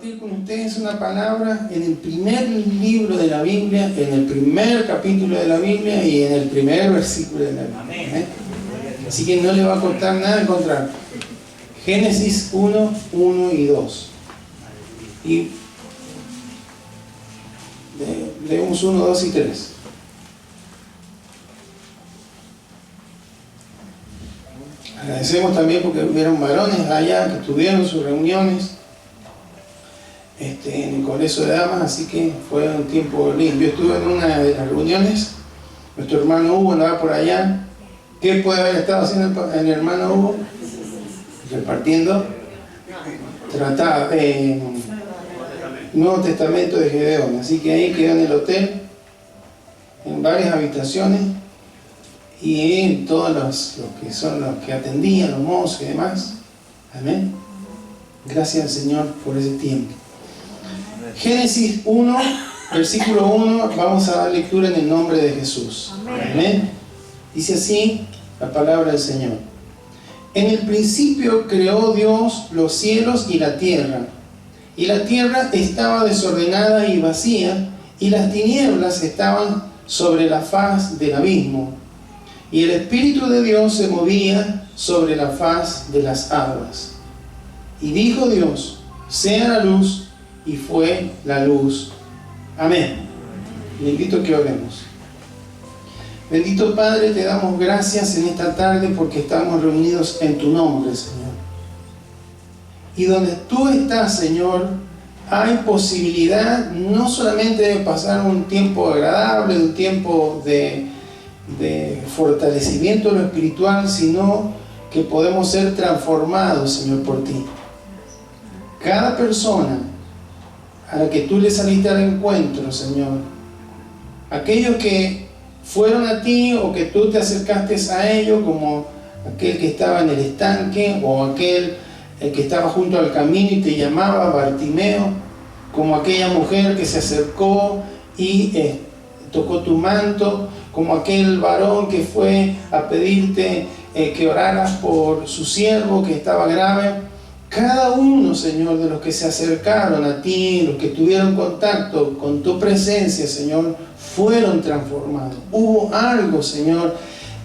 compartir con ustedes una palabra en el primer libro de la Biblia, en el primer capítulo de la Biblia y en el primer versículo de la Biblia. Así que no le va a costar nada encontrar. Génesis 1, 1 y 2. Y leemos 1, 2 y 3. Agradecemos también porque hubieron varones allá que tuvieron sus reuniones en el Congreso de Damas, así que fue un tiempo lindo. Yo estuve en una de las reuniones, nuestro hermano Hugo andaba por allá. ¿Qué puede haber estado haciendo el hermano Hugo? Repartiendo Nuevo Testamento de Gedeón. Así que ahí quedó en el hotel, en varias habitaciones, y en todos los que son los que atendían, los mozos y demás. Amén. Gracias al Señor por ese tiempo. Génesis 1, versículo 1, vamos a dar lectura en el nombre de Jesús. Amén. Dice así la palabra del Señor. En el principio creó Dios los cielos y la tierra estaba desordenada y vacía, y las tinieblas estaban sobre la faz del abismo, y el Espíritu de Dios se movía sobre la faz de las aguas. Y dijo Dios: sea la luz, y fue la luz. Amén. Le invito a que oremos. Bendito Padre, te damos gracias en esta tarde porque estamos reunidos en tu nombre, Señor. Y donde tú estás, Señor, hay posibilidad no solamente de pasar un tiempo agradable, un tiempo de fortalecimiento de lo espiritual, sino que podemos ser transformados, Señor, por ti. Cada persona a la que tú le saliste al encuentro, Señor, aquellos que fueron a ti o que tú te acercaste a ellos, como aquel que estaba en el estanque o aquel que estaba junto al camino y te llamaba Bartimeo, como aquella mujer que se acercó y tocó tu manto, como aquel varón que fue a pedirte que oraras por su siervo que estaba grave. Cada uno, Señor, de los que se acercaron a ti, los que tuvieron contacto con tu presencia, Señor, fueron transformados. Hubo algo, Señor,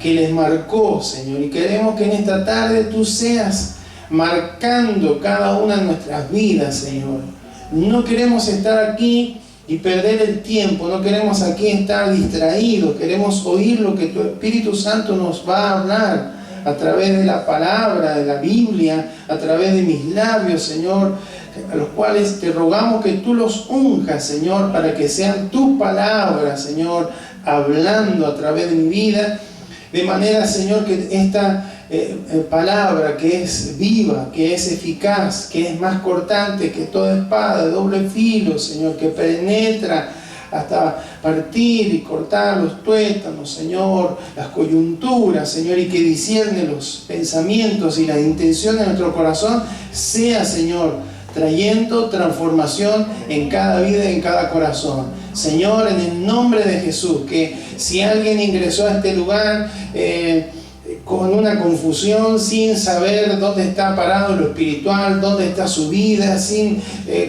que les marcó, Señor, y queremos que en esta tarde tú seas marcando cada una de nuestras vidas, Señor. No queremos estar aquí y perder el tiempo, no queremos aquí estar distraídos, queremos oír lo que tu Espíritu Santo nos va a hablar a través de la palabra, de la Biblia, a través de mis labios, Señor, a los cuales te rogamos que tú los unjas, Señor, para que sean tus palabras, Señor, hablando a través de mi vida, de manera, Señor, que esta palabra que es viva, que es eficaz, que es más cortante que toda espada de doble filo, Señor, que penetra hasta partir y cortar los tuétanos, Señor, las coyunturas, Señor, y que discierne los pensamientos y las intenciones de nuestro corazón, sea, Señor, trayendo transformación en cada vida y en cada corazón. Señor, en el nombre de Jesús, que si alguien ingresó a este lugar con una confusión, sin saber dónde está parado lo espiritual, dónde está su vida, sin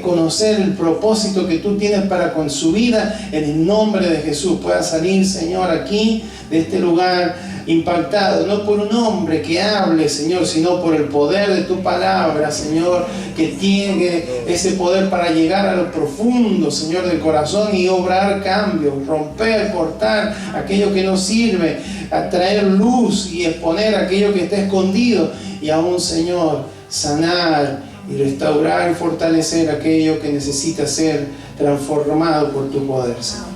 conocer el propósito que tú tienes para con su vida, en el nombre de Jesús pueda salir, Señor, aquí de este lugar impactado, no por un hombre que hable, Señor, sino por el poder de tu palabra, Señor, que tiene ese poder para llegar a lo profundo, Señor, del corazón y obrar cambios, romper, cortar aquello que no sirve, atraer luz y exponer aquello que está escondido y aún, Señor, sanar y restaurar y fortalecer aquello que necesita ser transformado por tu poder, Señor.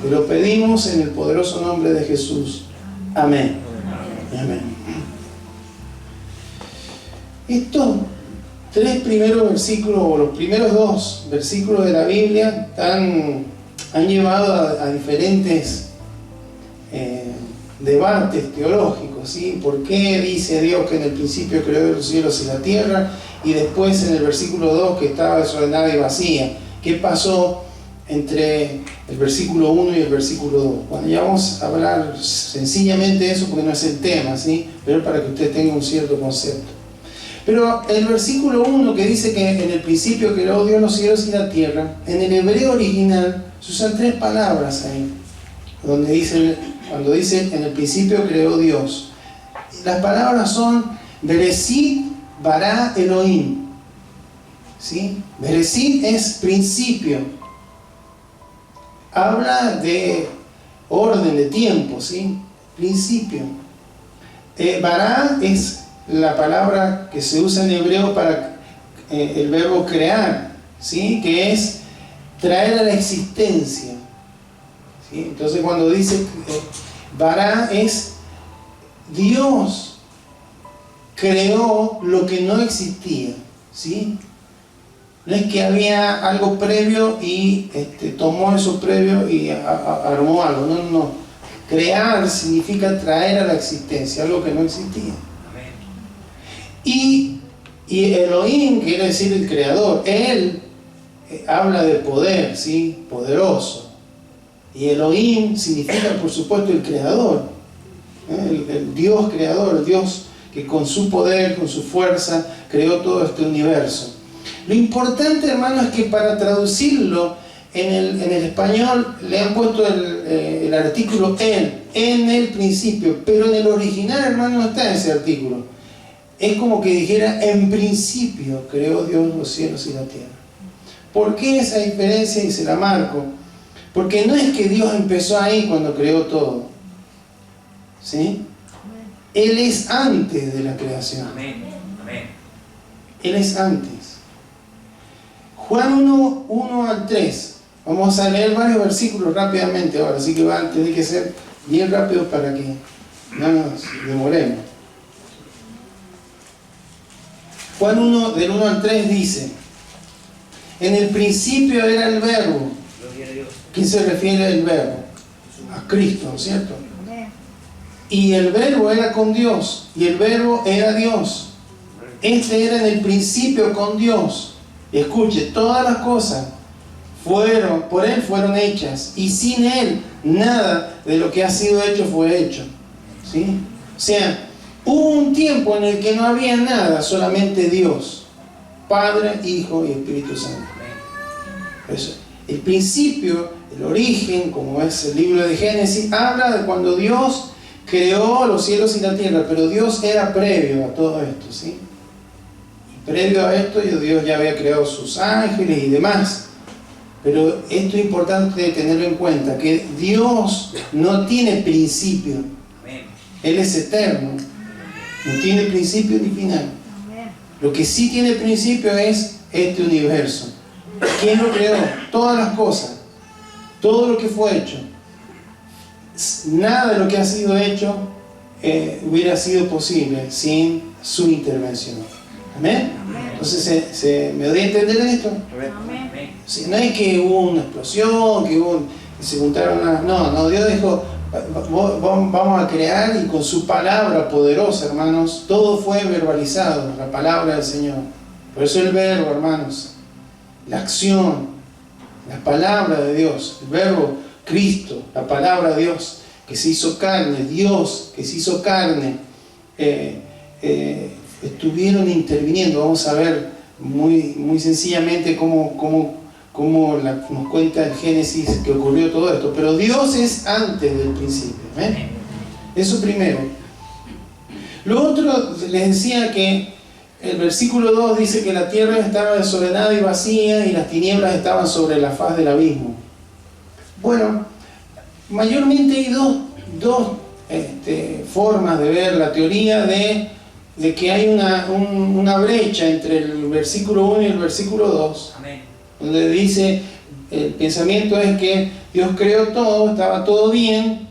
Te lo pedimos en el poderoso nombre de Jesús. Amén. Amén. Estos tres primeros versículos, o los primeros dos versículos de la Biblia, han llevado a diferentes debates teológicos, ¿sí? ¿Por qué dice Dios que en el principio creó los cielos y la tierra? Y después en el versículo 2 que estaba desordenada y vacía. ¿Qué pasó entre el versículo 1 y el versículo 2? Bueno, ya vamos a hablar sencillamente de eso porque no es el tema, ¿sí? Pero para que usted tenga un cierto concepto. Pero el versículo 1 que dice que en el principio creó Dios los cielos y la tierra, en el hebreo original se usan 3 palabras ahí, donde dice, cuando dice en el principio creó Dios. Las palabras son Bereshit bara Elohim. ¿Sí? Bereshit es principio. Habla de orden, de tiempo, ¿sí? Principio. Bara es la palabra que se usa en hebreo para el verbo crear, ¿sí? Que es traer a la existencia, ¿sí? Entonces cuando dice bara es Dios creó lo que no existía, ¿sí? No es que había algo previo y tomó eso previo y armó algo, no. Crear significa traer a la existencia algo que no existía. Y Elohim quiere decir el creador. Él habla de poder, ¿sí? Poderoso. Y Elohim significa, por supuesto, el creador. El Dios creador, el Dios que con su poder, con su fuerza, creó todo este universo. Lo importante, hermano, es que para traducirlo en el español le han puesto el artículo en el principio, pero en el original, hermano, no está ese artículo. Es como que dijera, en principio creó Dios los cielos y la tierra. ¿Por qué esa diferencia? Y se la marco. Porque no es que Dios empezó ahí cuando creó todo, ¿sí? Él es antes de la creación. Él es antes. Juan 1 al 3. Vamos a leer varios versículos rápidamente ahora, así que van a tener que ser bien rápidos para que no nos demoremos. Juan 1, del 1 al 3 dice: en el principio era el verbo. ¿Quién se refiere al verbo? A Cristo, ¿no es cierto? Y el verbo era con Dios, y el verbo era Dios. Este era en el principio con Dios. Y escuche, todas las cosas por Él fueron hechas, y sin Él nada de lo que ha sido hecho fue hecho, ¿sí? O sea, hubo un tiempo en el que no había nada, solamente Dios, Padre, Hijo y Espíritu Santo. Eso. El principio, el origen, como es el libro de Génesis, habla de cuando Dios creó los cielos y la tierra, pero Dios era previo a todo esto, ¿sí? Y previo a esto, Dios ya había creado sus ángeles y demás. Pero esto es importante tenerlo en cuenta, que Dios no tiene principio. Él es eterno. No tiene principio ni final. Lo que sí tiene principio es este universo. ¿Quién lo creó? Todas las cosas. Todo lo que fue hecho. Nada de lo que ha sido hecho hubiera sido posible sin su intervención. ¿Amén? Entonces, ¿me doy a entender en esto? Amén. Sí, no es que hubo una explosión, que se juntaron No, Dios dijo, vamos a crear, y con su palabra poderosa, hermanos, todo fue verbalizado, la palabra del Señor. Por eso el verbo, hermanos, la acción, la palabra de Dios, el verbo Cristo, la palabra de Dios, que se hizo carne, Dios que se hizo carne, estuvieron interviniendo. Vamos a ver muy sencillamente cómo nos cuenta el Génesis que ocurrió todo esto. Pero Dios es antes del principio. ¿eh? Eso primero. Lo otro, les decía que el versículo 2 dice que la tierra estaba desordenada y vacía, y las tinieblas estaban sobre la faz del abismo. Bueno, mayormente hay dos formas de ver la teoría de que hay una brecha entre el versículo 1 y el versículo 2. Amén. Donde dice, el pensamiento es que Dios creó todo, estaba todo bien,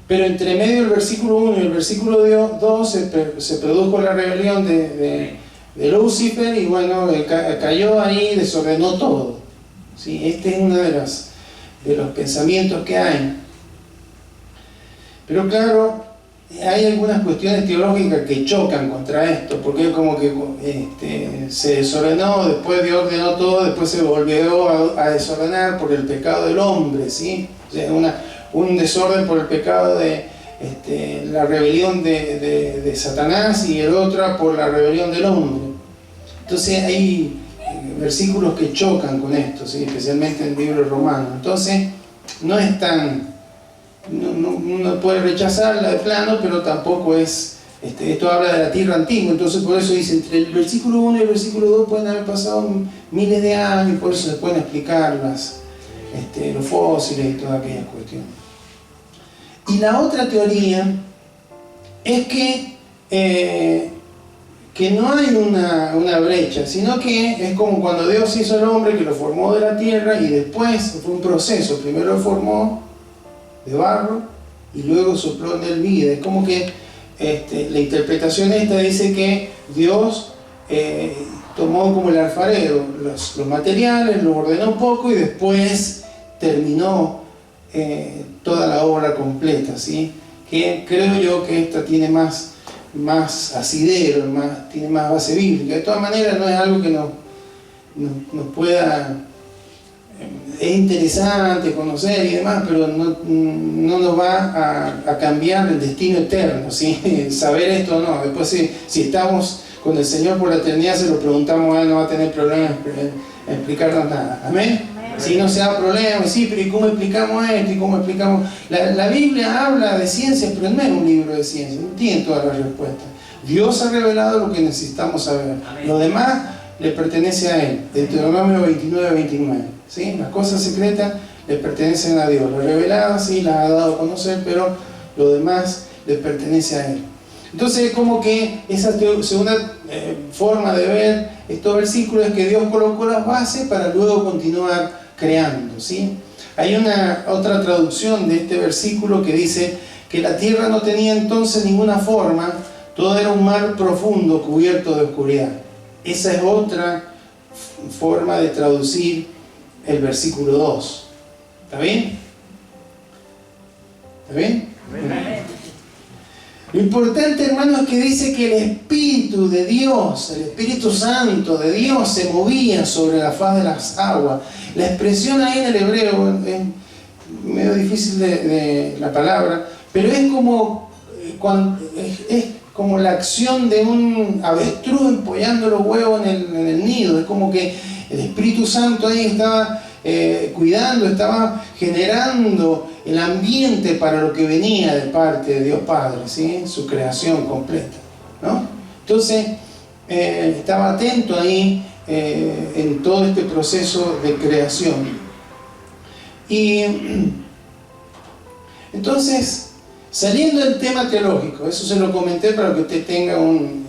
pero entre medio del versículo 1 y el versículo 2 se produjo la rebelión de Lucifer, y bueno, cayó ahí y desordenó todo. ¿Sí? Este es uno de los pensamientos que hay. Pero claro, hay algunas cuestiones teológicas que chocan contra esto, porque es como que se desordenó, después Dios ordenó todo, después se volvió a desordenar por el pecado del hombre, ¿sí? O sea, un desorden por el pecado de la rebelión de Satanás, y el otro por la rebelión del hombre. Entonces hay versículos que chocan con esto, ¿sí? Especialmente en el libro romano. Entonces no es tan, no puede rechazarla de plano, pero tampoco es, esto habla de la tierra antigua, entonces por eso dice, entre el versículo 1 y el versículo 2 pueden haber pasado miles de años, por eso se pueden explicar los fósiles y todas aquellas cuestiones. Y la otra teoría es que no hay una brecha, sino que es como cuando Dios hizo al hombre, que lo formó de la tierra, y después fue un proceso. Primero lo formó de barro y luego sopló en él vida. Es como que la interpretación esta dice que Dios tomó como el alfarero los materiales, los ordenó un poco y después terminó toda la obra completa, ¿sí? Que creo yo que esta tiene más asidero, tiene más base bíblica. De todas maneras no es algo que nos pueda... Es interesante conocer y demás, pero no nos va a cambiar el destino eterno, ¿sí? Saber esto o no. Después si estamos con el Señor por la eternidad, se lo preguntamos a Él, no va a tener problemas en explicarnos nada. ¿Amén? Si no se da problema, sí, pero ¿y cómo explicamos esto? ¿Y cómo explicamos? La Biblia habla de ciencias, pero no es un libro de ciencias, no tiene todas las respuestas. Dios ha revelado lo que necesitamos saber. Lo demás le pertenece a Él. Deuteronomio 29:29. ¿Sí? Las cosas secretas le pertenecen a Dios. Las reveladas sí las ha dado a conocer, pero lo demás le pertenece a Él. Entonces, como que esa segunda forma de ver estos versículos es que Dios colocó las bases para luego continuar creando, ¿sí? Hay otra traducción de este versículo que dice que la tierra no tenía entonces ninguna forma, todo era un mar profundo cubierto de oscuridad. Esa es otra forma de traducir el versículo 2. ¿Está bien? ¿Está bien? Amén. Lo importante, hermano, es que dice que el Espíritu de Dios, el Espíritu Santo de Dios se movía sobre la faz de las aguas. La expresión ahí en el hebreo es medio difícil de la palabra, pero es como la acción de un avestruz empollando los huevos en el nido. Es como que el Espíritu Santo ahí estaba cuidando, estaba generando el ambiente para lo que venía de parte de Dios Padre, ¿sí? Su creación completa, ¿no? Entonces estaba atento ahí en todo este proceso de creación. Y entonces, saliendo del tema teológico, eso se lo comenté para que usted tenga un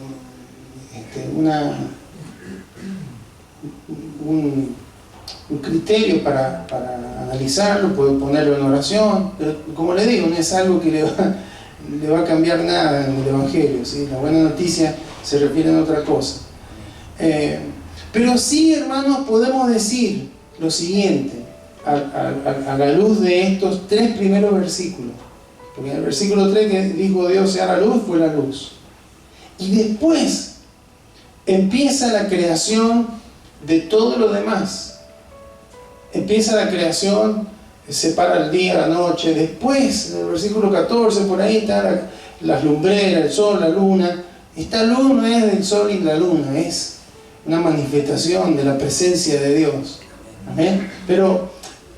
criterio para analizarlo, puede ponerlo en oración, pero como le digo, no es algo que le va a cambiar nada en el Evangelio, ¿sí? La buena noticia se refiere a otra cosa. Pero sí, hermanos, podemos decir lo siguiente a la luz de estos 3 primeros versículos. Porque en el versículo 3 que dijo Dios sea la luz, fue la luz. Y después empieza la creación de todo lo demás. Empieza la creación, separa el día, la noche. Después, en el versículo 14, por ahí están las lumbreras, el sol, la luna. Esta luz no es del sol y la luna, es una manifestación de la presencia de Dios. ¿Amén? Pero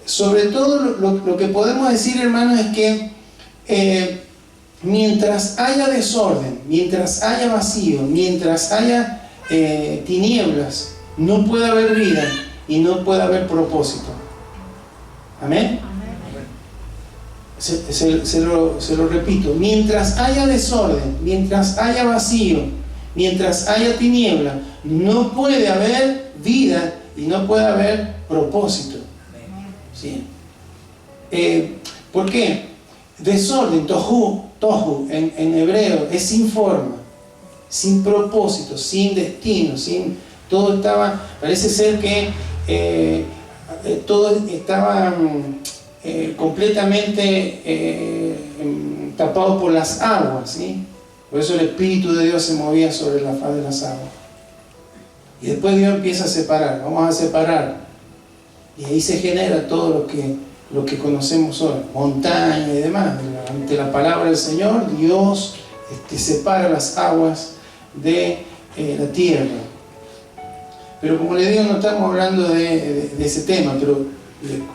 sobre todo lo que podemos decir, hermanos, es que mientras haya desorden, mientras haya vacío, mientras haya tinieblas, no puede haber vida y no puede haber propósito. ¿Amén? Se lo repito, mientras haya desorden, mientras haya vacío, mientras haya tiniebla, no puede haber vida y no puede haber propósito. ¿Sí? ¿Por qué? Desorden, tohu en hebreo, es sin forma, sin propósito, sin destino, todo estaba, parece ser que todo estaba completamente tapado por las aguas, ¿sí? Por eso el Espíritu de Dios se movía sobre la faz de las aguas. Y después Dios empieza a separar, vamos a separar. Y ahí se genera todo lo que conocemos hoy, montaña y demás. Ante la palabra del Señor, Dios separa las aguas de la tierra. Pero como le digo, no estamos hablando de ese tema, pero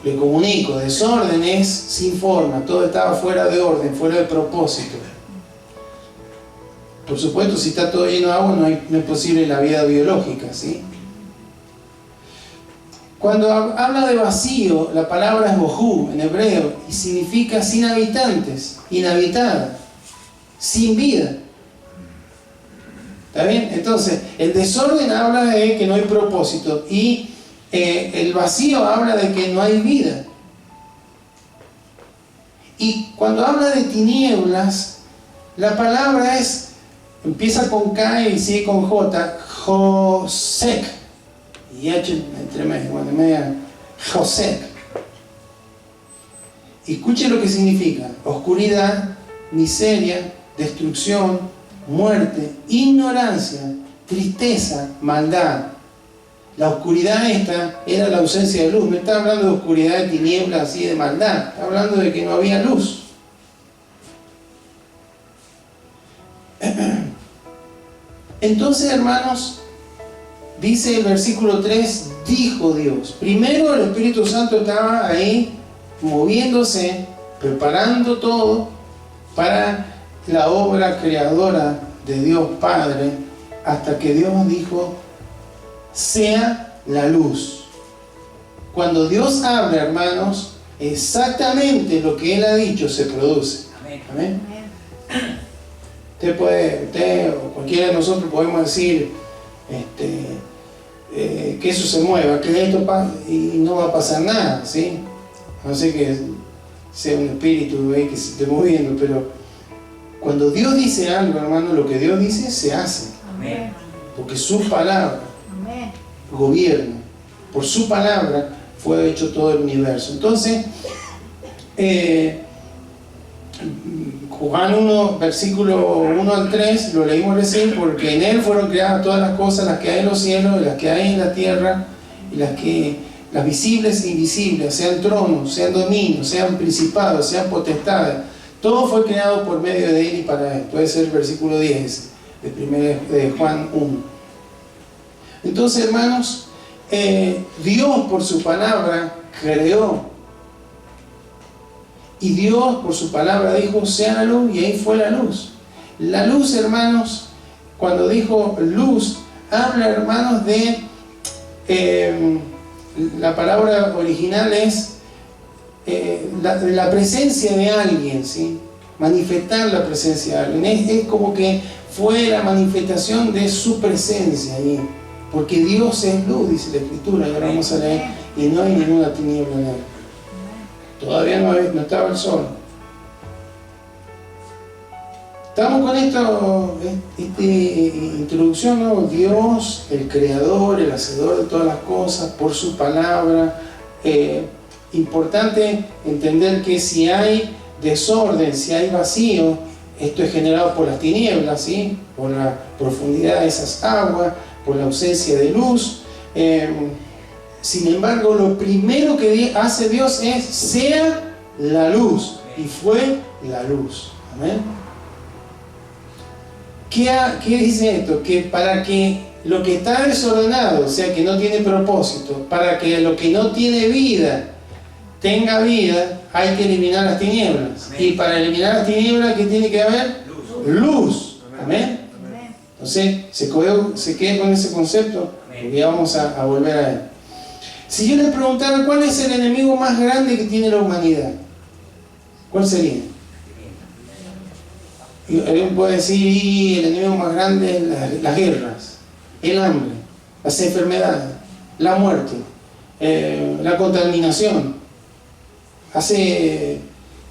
le comunico, desorden es sin forma, todo estaba fuera de orden, fuera de propósito. Por supuesto, si está todo lleno de agua, no es posible la vida biológica, ¿sí? Cuando habla de vacío, la palabra es bohu en hebreo y significa sin habitantes, inhabitada, sin vida. ¿Está bien? Entonces, el desorden habla de que no hay propósito y el vacío habla de que no hay vida. Y cuando habla de tinieblas, la palabra empieza con K y sigue con J, Josek, y H entre medio, Josek. Y escuche lo que significa: oscuridad, miseria, destrucción, muerte, ignorancia, tristeza, maldad. La oscuridad esta era la ausencia de luz. No está hablando de oscuridad, de tinieblas, así de maldad. Está hablando de que no había luz. Entonces, hermanos, dice el versículo 3, dijo Dios. Primero el Espíritu Santo estaba ahí moviéndose, preparando todo para la obra creadora de Dios Padre, hasta que Dios dijo: sea la luz. Cuando Dios habla, hermanos, exactamente lo que Él ha dicho se produce. Amén. Usted o cualquiera de nosotros podemos decir que eso se mueva, que esto pasa, y no va a pasar nada, ¿sí? No sé que sea un espíritu que se esté moviendo, pero cuando Dios dice algo, hermano, lo que Dios dice se hace. Amén. Porque su palabra gobierna. Por su palabra fue hecho todo el universo. Entonces, Juan 1, versículo 1 al 3, lo leímos recién, porque en Él fueron creadas todas las cosas, las que hay en los cielos, las que hay en la tierra, y las visibles e invisibles, sean tronos, sean dominios, sean principados, sean potestades. Todo fue creado por medio de Él y para Él. Puede ser el versículo 10 de Juan 1. Entonces, hermanos, Dios por su palabra creó. Y Dios por su palabra dijo: sea la luz, y ahí fue la luz. La luz, hermanos, cuando dijo luz, habla, hermanos, de la palabra original es la presencia de alguien, ¿sí? Manifestar la presencia de alguien. Es como que fue la manifestación de su presencia ahí. Porque Dios es luz, dice la Escritura, y ahora vamos a leer, y no hay ninguna tiniebla en Él. Todavía no estaba el sol. Estamos con esta introducción, ¿no? Dios, el creador, el hacedor de todas las cosas, por su palabra. Importante entender que si hay desorden, si hay vacío, esto es generado por las tinieblas, ¿sí? Por la profundidad de esas aguas, por la ausencia de luz. Sin embargo, lo primero que hace Dios es: sea la luz, y fue la luz. Amén. ¿Qué dice esto? Que para que lo que está desordenado, o sea, que no tiene propósito, para que lo que no tiene vida tenga vida, hay que eliminar las tinieblas. Amén. Y para eliminar las tinieblas, ¿qué tiene que haber? Luz. Amén. Entonces, se quede con ese concepto, porque ya vamos a volver a él. Si yo les preguntara cuál es el enemigo más grande que tiene la humanidad, ¿cuál sería? Y alguien puede decir: y el enemigo más grande es las guerras, el hambre, las enfermedades, la muerte, la contaminación. Hace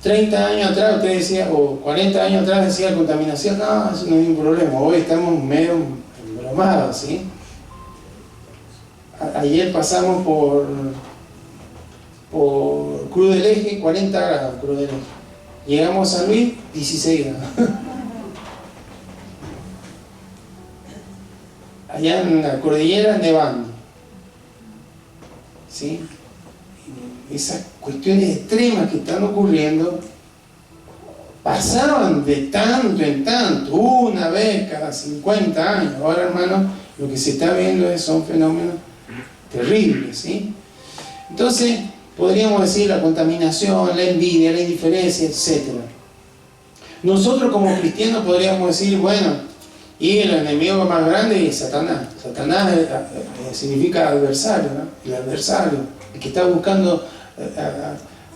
30 años atrás usted decía, o 40 años atrás decía contaminación, no, eso no es un problema. Hoy estamos medio embromados, ¿sí? Ayer pasamos por Cruz del Eje, 40 grados Cruz del Eje. Llegamos a San Luis, 16 grados. Allá en la cordillera nevando. ¿Sí? Esas cuestiones extremas que están ocurriendo pasaban de tanto en tanto, una vez cada 50 años. Ahora, hermano, Lo que se está viendo son fenómenos terribles, ¿sí? Entonces, podríamos decir la contaminación, la envidia, la indiferencia, etc. Nosotros como cristianos podríamos decir, bueno, y el enemigo más grande es Satanás. Satanás significa adversario, ¿no? El adversario, el que está buscando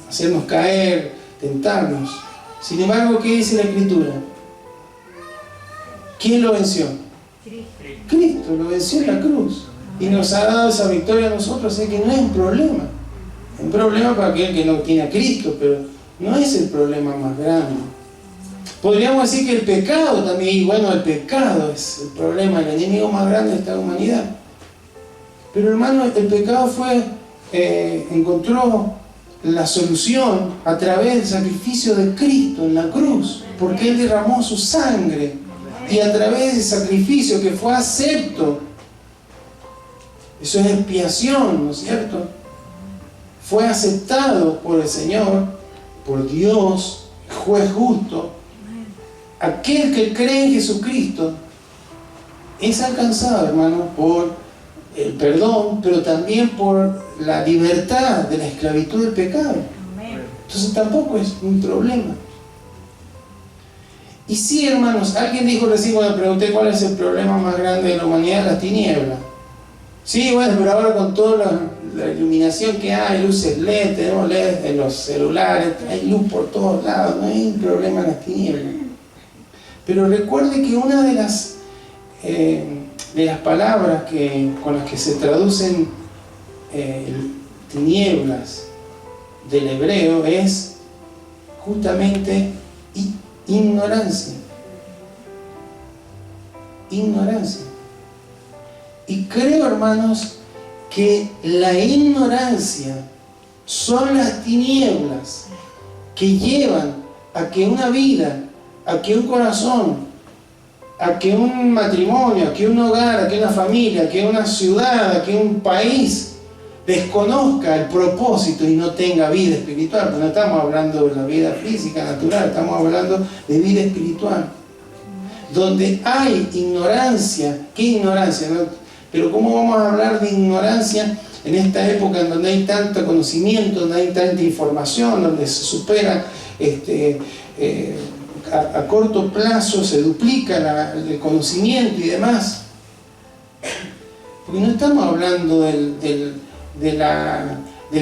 hacernos caer, tentarnos. Sin embargo, ¿qué dice la Escritura? ¿Quién lo venció? Cristo lo venció en la cruz. Y nos ha dado esa victoria a nosotros, así que no es un problema. Es un problema para aquel que no tiene a Cristo, pero no es el problema más grande. Podríamos decir que el pecado también, y bueno, el pecado es el problema, el enemigo más grande de esta humanidad. Pero hermano, el pecado encontró la solución a través del sacrificio de Cristo en la cruz, porque Él derramó su sangre, y a través del sacrificio que fue acepto, eso es expiación, ¿no es cierto? Fue aceptado por el Señor, por Dios, juez justo. Aquel que cree en Jesucristo es alcanzado, hermano, por el perdón, pero también por la libertad de la esclavitud del pecado. Entonces tampoco es un problema. Y sí, hermanos, alguien dijo recién cuando pregunté cuál es el problema más grande de la humanidad, la tiniebla. Sí, bueno, pero ahora con toda la iluminación que hay, luces LED, tenemos LED en los celulares, hay luz por todos lados, no hay un problema en las tinieblas. Pero recuerde que una de las palabras con las que se traducen tinieblas del hebreo es justamente ignorancia. Ignorancia. Y creo, hermanos, que la ignorancia son las tinieblas que llevan a que una vida, a que un corazón, a que un matrimonio, a que un hogar, a que una familia, a que una ciudad, a que un país desconozca el propósito y no tenga vida espiritual. Porque no estamos hablando de la vida física, natural, estamos hablando de vida espiritual. Donde hay ignorancia, ¿qué ignorancia? ¿No? Pero ¿cómo vamos a hablar de ignorancia en esta época en donde hay tanto conocimiento, donde hay tanta información, donde se supera a corto plazo, se duplica el conocimiento y demás? Porque no estamos hablando del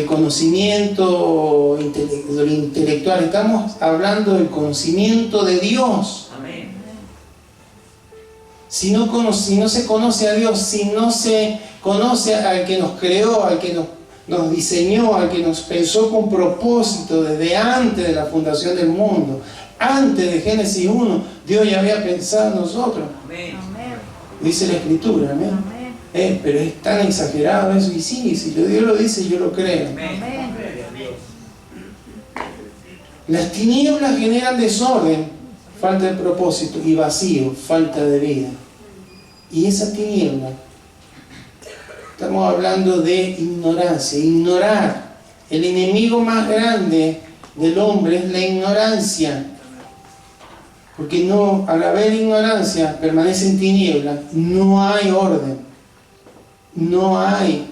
conocimiento intelectual, estamos hablando del conocimiento de Dios. Amén. Si no se conoce a Dios, si no se conoce al que nos creó, al que nos diseñó, al que nos pensó con propósito desde antes de la fundación del mundo, antes de Génesis 1, Dios ya había pensado en nosotros. Amén. Dice la Escritura, amén. Pero es tan exagerado eso, y sí, si Dios lo dice, yo lo creo. Amén. Las tinieblas generan desorden, falta de propósito, y vacío, falta de vida. Y esa tiniebla, estamos hablando de ignorancia, ignorar. El enemigo más grande del hombre es la ignorancia. Porque al haber ignorancia, permanece en tiniebla, no hay orden, no hay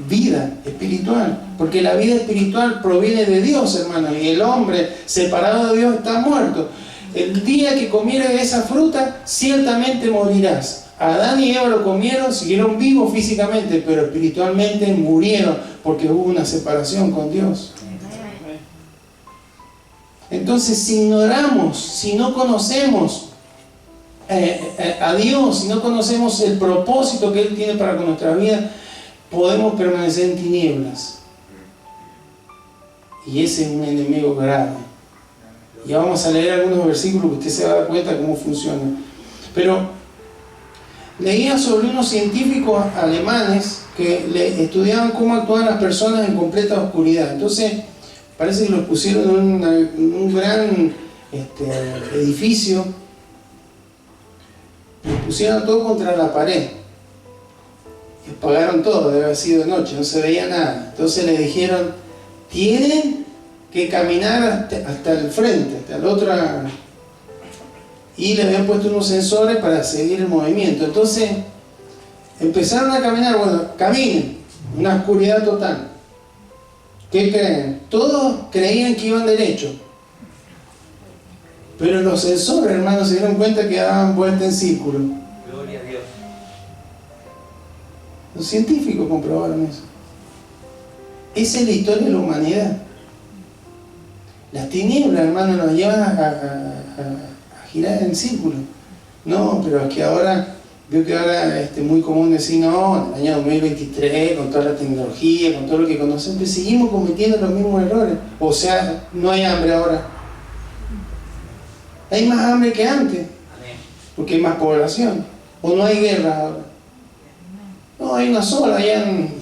vida espiritual. Porque la vida espiritual proviene de Dios, hermano, y el hombre separado de Dios está muerto. El día que comieres de esa fruta, ciertamente morirás. Adán y Eva lo comieron, siguieron vivos físicamente, pero espiritualmente murieron porque hubo una separación con Dios. Entonces, si ignoramos, si no conocemos a Dios, si no conocemos el propósito que Él tiene para con nuestra vida, podemos permanecer en tinieblas. Y ese es un enemigo grave. Ya vamos a leer algunos versículos que usted se va a dar cuenta cómo funciona. Pero leía sobre unos científicos alemanes que estudiaban cómo actúan las personas en completa oscuridad. Entonces, parece que los pusieron en un gran edificio, los pusieron todo contra la pared. Y apagaron todo, debe haber sido de noche, no se veía nada. Entonces le dijeron, tienen que caminar hasta el frente, hasta el otro. Y le habían puesto unos sensores para seguir el movimiento. Entonces Empezaron a caminar, bueno, caminen, una oscuridad total. ¿Qué creen? Todos creían que iban derecho. Pero los sensores, hermanos, se dieron cuenta que daban vuelta en círculo. Gloria a Dios. Los científicos comprobaron eso. Esa es la historia de la humanidad. Las tinieblas, hermanos, nos llevan a girar en círculo. No, pero es que ahora, veo que ahora es muy común decir, no, en el año 2023, con toda la tecnología, con todo lo que conocemos, pero seguimos cometiendo los mismos errores. O sea, no hay hambre ahora. Hay más hambre que antes, porque hay más población. O no hay guerra ahora. No, hay una sola allá en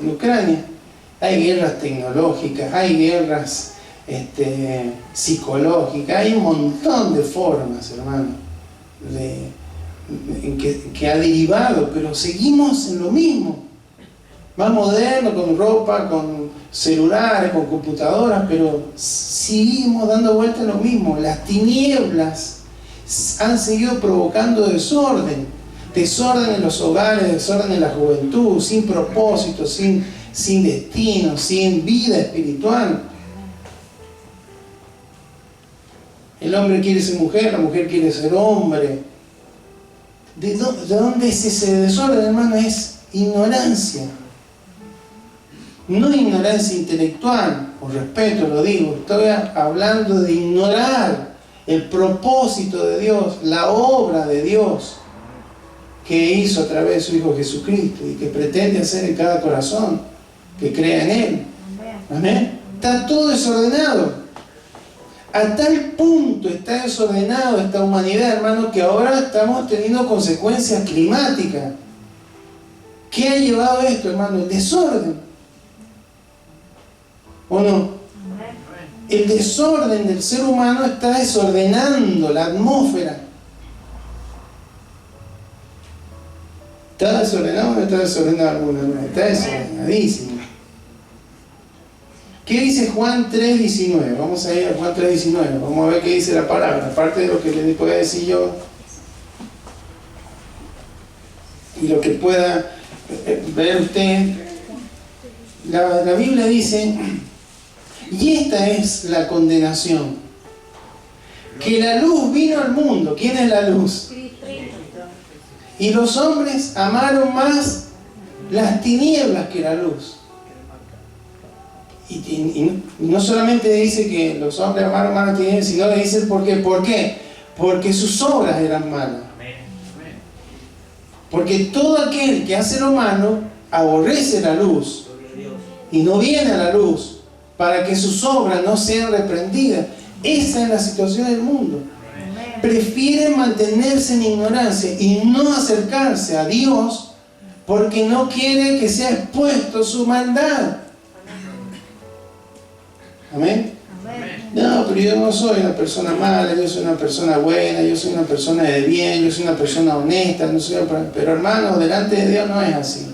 Ucrania. Hay guerras tecnológicas, hay guerras psicológicas, hay un montón de formas, hermano, que ha derivado, pero seguimos en lo mismo. Más moderno, con ropa, con celulares, con computadoras, pero seguimos dando vuelta en lo mismo. Las tinieblas han seguido provocando desorden. Desorden en los hogares, desorden en la juventud, sin propósito, sin destino, sin vida espiritual. El hombre quiere ser mujer, la mujer quiere ser hombre. ¿De dónde es ese desorden, hermano? Es ignorancia. No ignorancia intelectual, por respeto lo digo, estoy hablando de ignorar el propósito de Dios, la obra de Dios que hizo a través de su Hijo Jesucristo y que pretende hacer en cada corazón que crea en Él. Amén. Está todo desordenado. A tal punto está desordenado esta humanidad, hermano, que ahora estamos teniendo consecuencias climáticas. ¿Qué ha llevado a esto, hermano? El desorden. ¿O no? El desorden del ser humano está desordenando la atmósfera. ¿Está desordenado o no está desordenado alguna vez? Está desordenadísimo. ¿Qué dice Juan 3:19? Vamos a ir a Juan 3:19. Vamos a ver qué dice la palabra. Aparte de lo que le pueda decir yo y lo que pueda ver usted. La Biblia dice, y esta es la condenación, que la luz vino al mundo. ¿Quién es la luz? Y los hombres amaron más las tinieblas que la luz. Y no solamente dice que los hombres amaron más las tinieblas, sino que dice ¿por qué? ¿Por qué? Porque sus obras eran malas. Porque todo aquel que hace lo malo aborrece la luz y no viene a la luz para que sus obras no sean reprendidas. Esa es la situación del mundo. Prefieren mantenerse en ignorancia y no acercarse a Dios porque no quiere que sea expuesto su maldad. ¿Amén? No, pero yo no soy una persona mala, yo soy una persona buena, yo soy una persona de bien, yo soy una persona honesta, no soy una... pero hermano, delante de Dios no es así.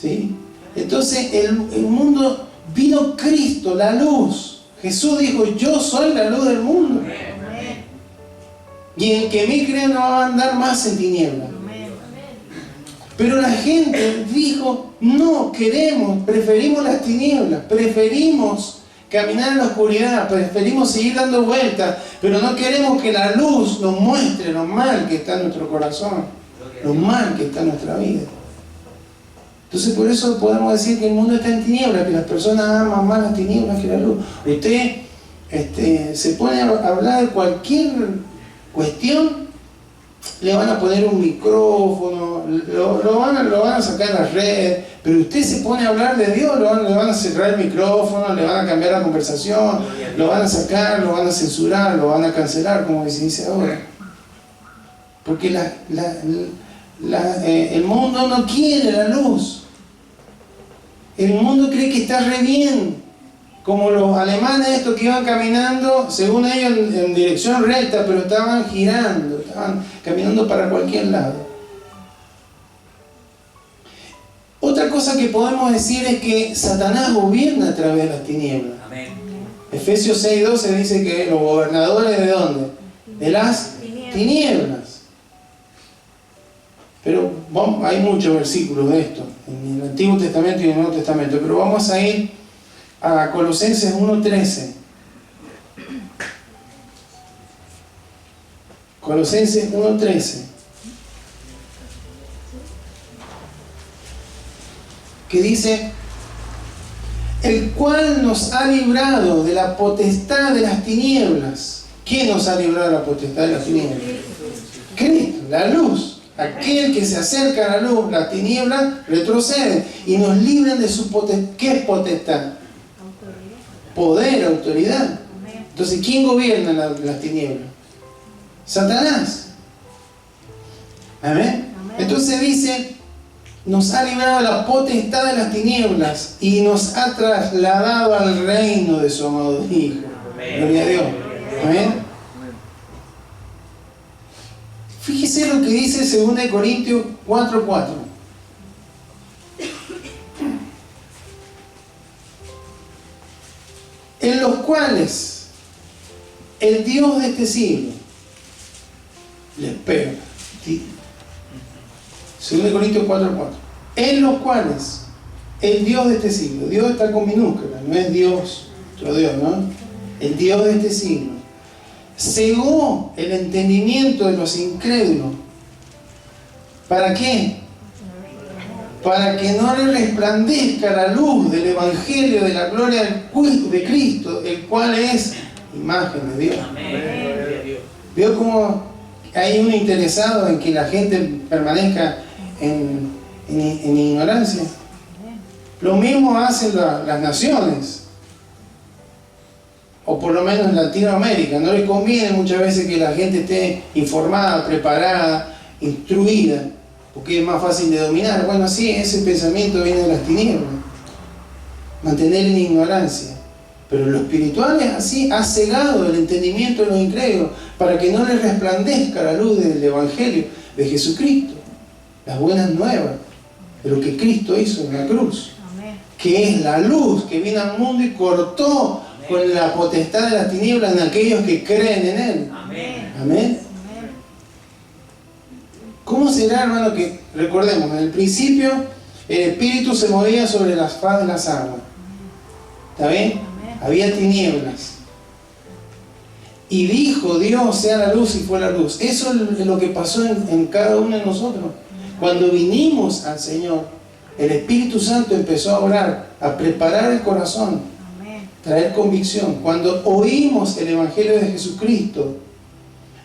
¿Sí? Entonces el mundo, vino Cristo, la luz. Jesús dijo, yo soy la luz del mundo. Y el que en mí cree no va a andar más en tinieblas. Pero la gente dijo, no queremos, preferimos las tinieblas, preferimos caminar en la oscuridad, preferimos seguir dando vueltas, pero no queremos que la luz nos muestre lo mal que está en nuestro corazón, lo mal que está en nuestra vida. Entonces por eso podemos decir que el mundo está en tinieblas, que las personas aman más las tinieblas que la luz. Usted se pone a hablar de cualquier cuestión, le van a poner un micrófono, lo van a sacar a la red, pero usted se pone a hablar de Dios, le van a cerrar el micrófono, le van a cambiar la conversación, lo van a sacar, lo van a censurar, lo van a cancelar, como se dice ahora. Porque el mundo no quiere la luz. El mundo cree que está re bien. Como los alemanes estos que iban caminando, según ellos, en dirección recta, pero estaban girando, estaban caminando para cualquier lado. Otra cosa que podemos decir es que Satanás gobierna a través de las tinieblas. Amén. Efesios 6:12 dice que los gobernadores ¿de dónde? De las tinieblas. Pero hay muchos versículos de esto, en el Antiguo Testamento y en el Nuevo Testamento, pero vamos a ir a Colosenses 1:13. Colosenses 1:13. Que dice: el cual nos ha librado de la potestad de las tinieblas. ¿Quién nos ha librado de la potestad de las tinieblas? Cristo, la luz. Aquel que se acerca a la luz, las tinieblas retroceden y nos libran de su potestad. ¿Qué es potestad? Poder, autoridad. Entonces, ¿quién gobierna las tinieblas? Satanás. ¿Amén? Entonces dice: nos ha librado de la potestad de las tinieblas y nos ha trasladado al reino de su amado Hijo. Gloria a Dios. Amén. Fíjese lo que dice 2 Corintios 4:4. En los cuales el Dios de este siglo les pega. 2 Corintios 4:4. En los cuales el Dios de este siglo, Dios está con minúscula, no es Dios, otro Dios, ¿no? El Dios de este siglo cegó el entendimiento de los incrédulos. ¿Para qué? Para que no le resplandezca la luz del Evangelio de la gloria de Cristo, el cual es imagen de Dios. ¿Vio cómo hay uno interesado en que la gente permanezca en ignorancia? Lo mismo hacen las naciones, o por lo menos en Latinoamérica. No les conviene muchas veces que la gente esté informada, preparada, instruida, porque es más fácil de dominar. Bueno, sí, ese pensamiento viene de las tinieblas, mantener en ignorancia. Pero lo espiritual es así, ha cegado el entendimiento de los incrédulos para que no les resplandezca la luz del Evangelio de Jesucristo, las buenas nuevas de lo que Cristo hizo en la cruz. Amén. Que es la luz que vino al mundo y cortó con la potestad de las tinieblas en aquellos que creen en Él. Amén. Amén. ¿Cómo será, hermano, que recordemos, en el principio el Espíritu se movía sobre las faz de las aguas? ¿Está bien? Amén. Había tinieblas. Y dijo Dios, sea la luz, y fue la luz. Eso es lo que pasó en cada uno de nosotros. Cuando vinimos al Señor, el Espíritu Santo empezó a orar, a preparar el corazón, traer convicción. Cuando oímos el Evangelio de Jesucristo,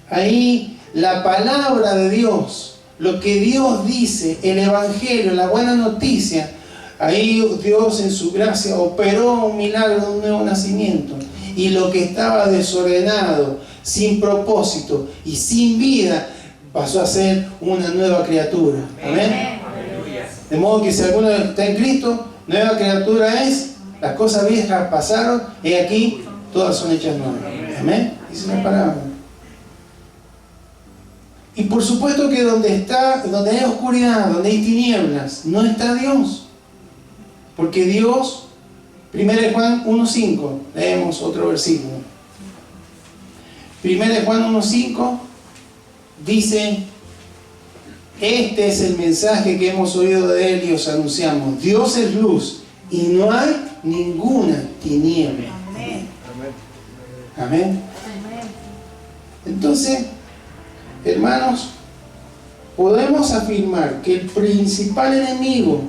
ahí la palabra de Dios, lo que Dios dice, el Evangelio, la buena noticia, ahí Dios en su gracia operó un milagro de un nuevo nacimiento. Y lo que estaba desordenado, sin propósito y sin vida, pasó a ser una nueva criatura. Amén. De modo que si alguno está en Cristo, nueva criatura es. Las cosas viejas pasaron y aquí todas son hechas nuevas. Amén. Dice la palabra. Y por supuesto que donde hay oscuridad, donde hay tinieblas, no está Dios. Porque Dios, 1 Juan 1:5, leemos otro versículo. 1 Juan 1:5 dice: este es el mensaje que hemos oído de Él y os anunciamos. Dios es luz y no hay ninguna tiniebla. Amén. Amén. Entonces, hermanos, podemos afirmar que el principal enemigo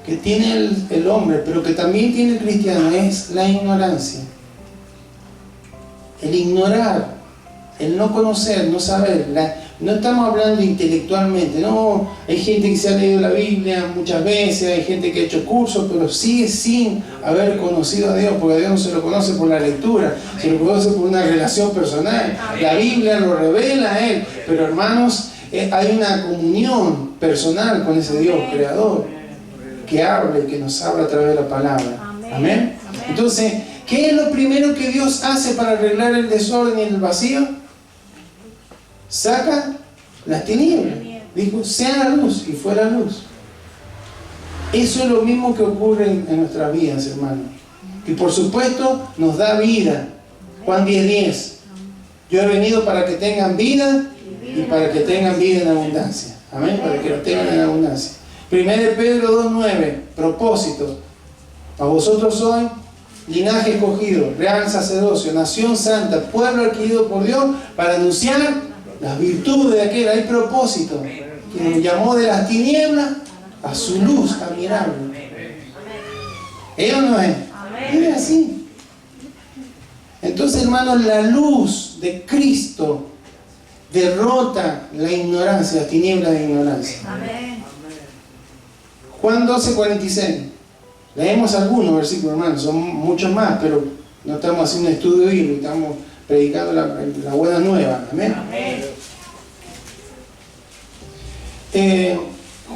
que tiene el hombre, pero que también tiene el cristiano, es la ignorancia. El ignorar, el no conocer, no saber. No estamos hablando intelectualmente, no. Hay gente que se ha leído la Biblia muchas veces, hay gente que ha hecho cursos, pero sigue sin haber conocido a Dios, porque a Dios no se lo conoce por la lectura, se lo conoce por una relación personal. La Biblia lo revela a Él, pero hermanos, hay una comunión personal con ese Dios creador, que habla y que nos habla a través de la palabra. Amén. Entonces, ¿qué es lo primero que Dios hace para arreglar el desorden y el vacío? Saca las tinieblas. Dijo, sea la luz, y fue la luz. Eso es lo mismo que ocurre en nuestras vidas, hermanos. Y por supuesto nos da vida. Juan 10:10. Yo he venido para que tengan vida y para que tengan vida en abundancia. Amén, para que lo tengan en abundancia. 1 Pedro 2:9, propósito. A vosotros sois linaje escogido, real sacerdocio, nación santa, pueblo adquirido por Dios, para anunciar las virtudes de aquel. Hay propósito, que nos llamó de las tinieblas a su luz admirable. ¿Es o no es? Es así. Entonces, hermanos, la luz de Cristo derrota la ignorancia, las tinieblas de ignorancia. Juan 12:46. Leemos algunos versículos, hermanos, son muchos más, pero no estamos haciendo un estudio bíblico, estamos predicando la buena nueva. Amén.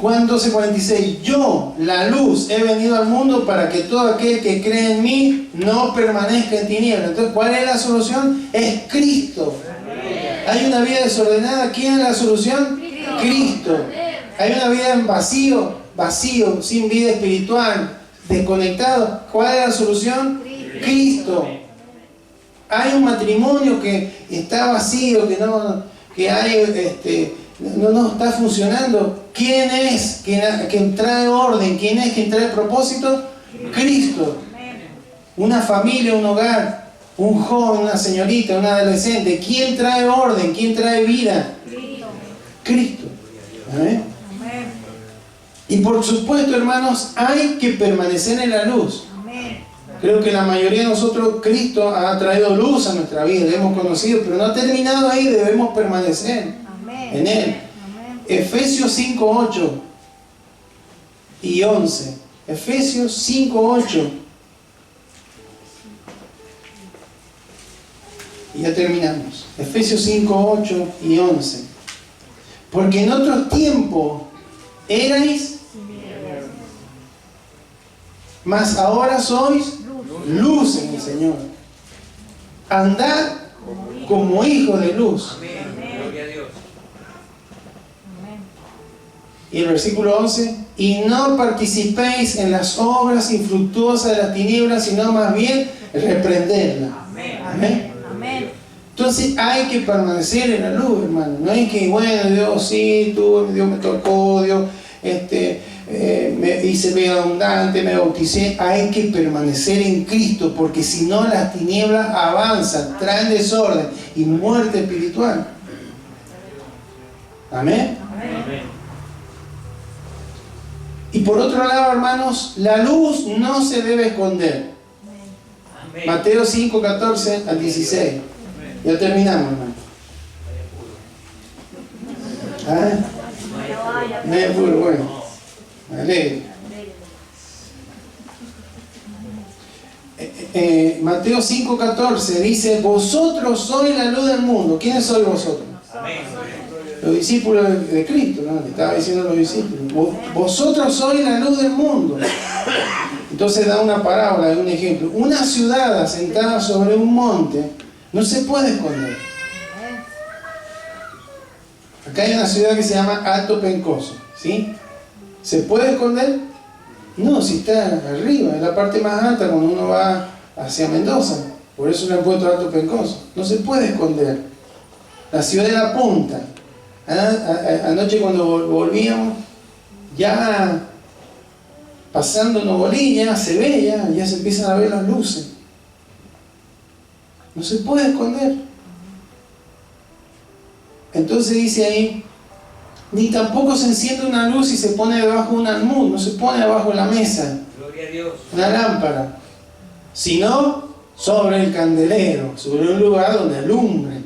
Juan 12:46. Yo, la luz, he venido al mundo para que todo aquel que cree en mí no permanezca en tinieblas. Entonces, ¿cuál es la solución? Es Cristo. Hay una vida desordenada. ¿Quién es la solución? Cristo. Hay una vida en vacío, sin vida espiritual, desconectado. ¿Cuál es la solución? Cristo. Hay un matrimonio que está vacío, que no está funcionando. ¿Quién es quien trae orden? ¿Quién es quien trae propósito? Cristo. Una familia, un hogar, un joven, una señorita, un adolescente. ¿Quién trae orden? ¿Quién trae vida? Cristo. ¿Amén? Y por supuesto, hermanos, hay que permanecer en la luz. Creo que la mayoría de nosotros, Cristo ha traído luz a nuestra vida, le hemos conocido, pero no ha terminado ahí, debemos permanecer en Él. Efesios 5:8 y 11. Efesios 5:8. Y ya terminamos. Efesios 5:8 y 11. Porque en otro tiempo erais, mas ahora sois luz en el Señor. Andad como hijos de luz. Y el versículo 11. Y no participéis en las obras infructuosas de las tinieblas, sino más bien reprenderlas. Amén. Entonces hay que permanecer en la luz, hermano. No hay que, bueno, Dios sí, Dios me tocó, Dios me hice bien abundante, me bauticé. Hay que permanecer en Cristo, porque si no las tinieblas avanzan, traen desorden y muerte espiritual. Amén. Y por otro lado, hermanos, la luz no se debe esconder. Mateo 5:14 al 16. Ya terminamos, hermano. Me fue bueno. Me alegro. Mateo 5:14 dice: vosotros sois la luz del mundo. ¿Quiénes sois vosotros? Los discípulos de Cristo, ¿no? Le estaba diciendo a los discípulos. Vosotros sois la luz del mundo. Entonces da una parábola, un ejemplo. Una ciudad asentada sobre un monte no se puede esconder. Acá hay una ciudad que se llama Alto Pencoso, ¿sí? ¿Se puede esconder? No, si está arriba, en la parte más alta cuando uno va hacia Mendoza. Por eso le han puesto Alto Pencoso. No se puede esconder. La ciudad de la punta. Anoche cuando volvíamos, ya pasando Novolí, ya se ve, ya se empiezan a ver las luces. No se puede esconder. Entonces dice ahí, ni tampoco se enciende una luz y se pone debajo de un almud, no se pone debajo de la mesa, Gloria a Dios, una lámpara, sino sobre el candelero, sobre un lugar donde alumbre.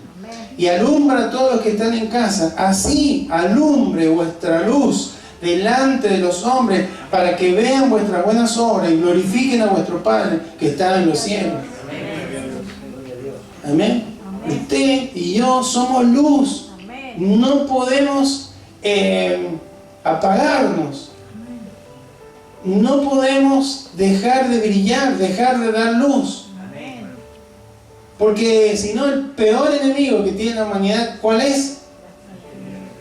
Y alumbra a todos los que están en casa. Así alumbre vuestra luz delante de los hombres, para que vean vuestras buenas obras y glorifiquen a vuestro Padre que está en los cielos. Amén. Usted y yo somos luz. No podemos apagarnos. No podemos dejar de brillar, dejar de dar luz. Porque si no, el peor enemigo que tiene la humanidad, ¿cuál es?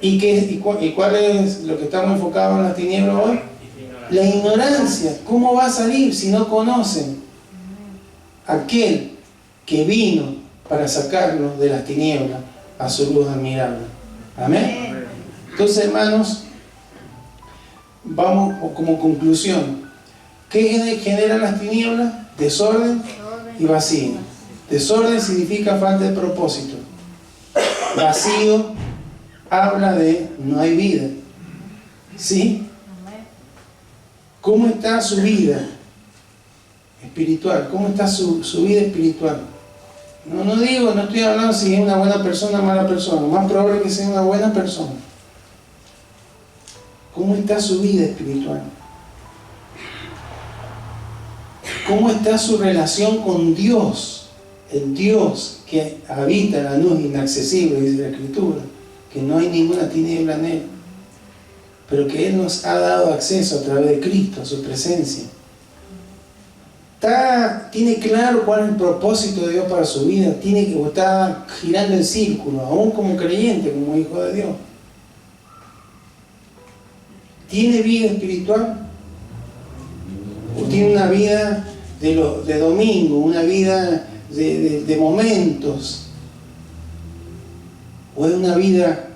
¿Y cuál es lo que estamos enfocados en las tinieblas hoy? La ignorancia. ¿Cómo va a salir si no conocen aquel que vino para sacarnos de las tinieblas a su luz admirable? Amén. Entonces, hermanos, vamos como conclusión. ¿Qué generan las tinieblas? Desorden y vacío. Desorden significa falta de propósito. Vacío habla de no hay vida. ¿Sí? ¿Cómo está su vida espiritual? ¿Cómo está su vida espiritual? No estoy hablando si es una buena persona o mala persona. Lo más probable es que sea una buena persona. ¿Cómo está su vida espiritual? ¿Cómo está su relación con Dios? El Dios que habita en la luz inaccesible, dice la Escritura, que no hay ninguna tiniebla en Él, pero que Él nos ha dado acceso a través de Cristo, a su presencia. Tiene claro cuál es el propósito de Dios para su vida, está girando en círculo, aún como creyente, como hijo de Dios. ¿Tiene vida espiritual? ¿O tiene una vida de domingo, una vida de momentos? ¿O es una vida